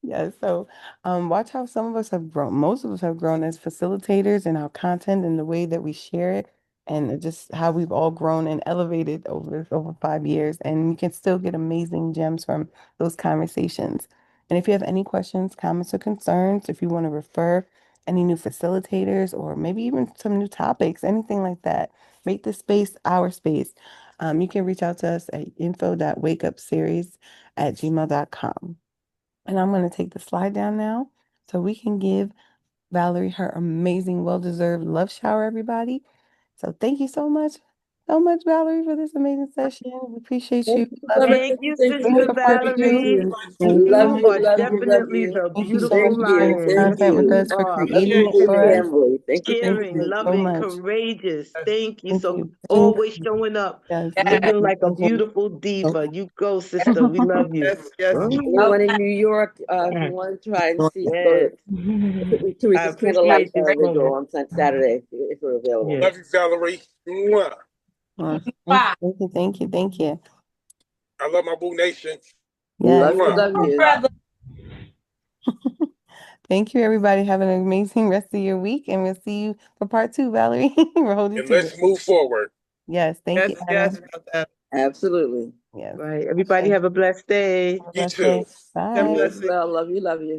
Yeah, so watch how some of us have grown. Most of us have grown as facilitators in our content and the way that we share it, and just how we've all grown and elevated over 5 years. And you can still get amazing gems from those conversations. And if you have any questions, comments, or concerns, if you want to refer any new facilitators or maybe even some new topics, anything like that, make this space our space. You can reach out to us at info.wakeupseries@gmail.com. And I'm going to take the slide down now so we can give Valerie her amazing, well-deserved love shower, everybody. So thank you so much, Valerie, for this amazing session. We appreciate you. Thank you, Love you. thank you, Thank you Sister for pouring Valerie. into Thank you You so are much. definitely the Thank you so much beautiful for sharing this lion. content with You us, for are creating it for us. visionary, Thank caring, you so loving, much. courageous. Thank you. Thank So you. Thank always you. showing up, Yes. living like a Thank you. beautiful diva. You go, sister. We love you. Anyone in New York, if you want to try and see, go Yes, to I Teresa's Candlelight appreciate this Vigil moment. on Saturday if we're available. Yes. Love you, Valerie. Mwah. Thank you, thank you, thank you. I love my Boo Nation. Yes. Love you. Thank you, everybody. Have an amazing rest of your week, and we'll see you for part 2, Valerie. We're holding And to it. let's move forward. Yes, thank you, Adam. Absolutely. Yes. Right. Everybody have a blessed day. Have a You blessed day. too. Bye. God You as bless. well. Love you. Love you.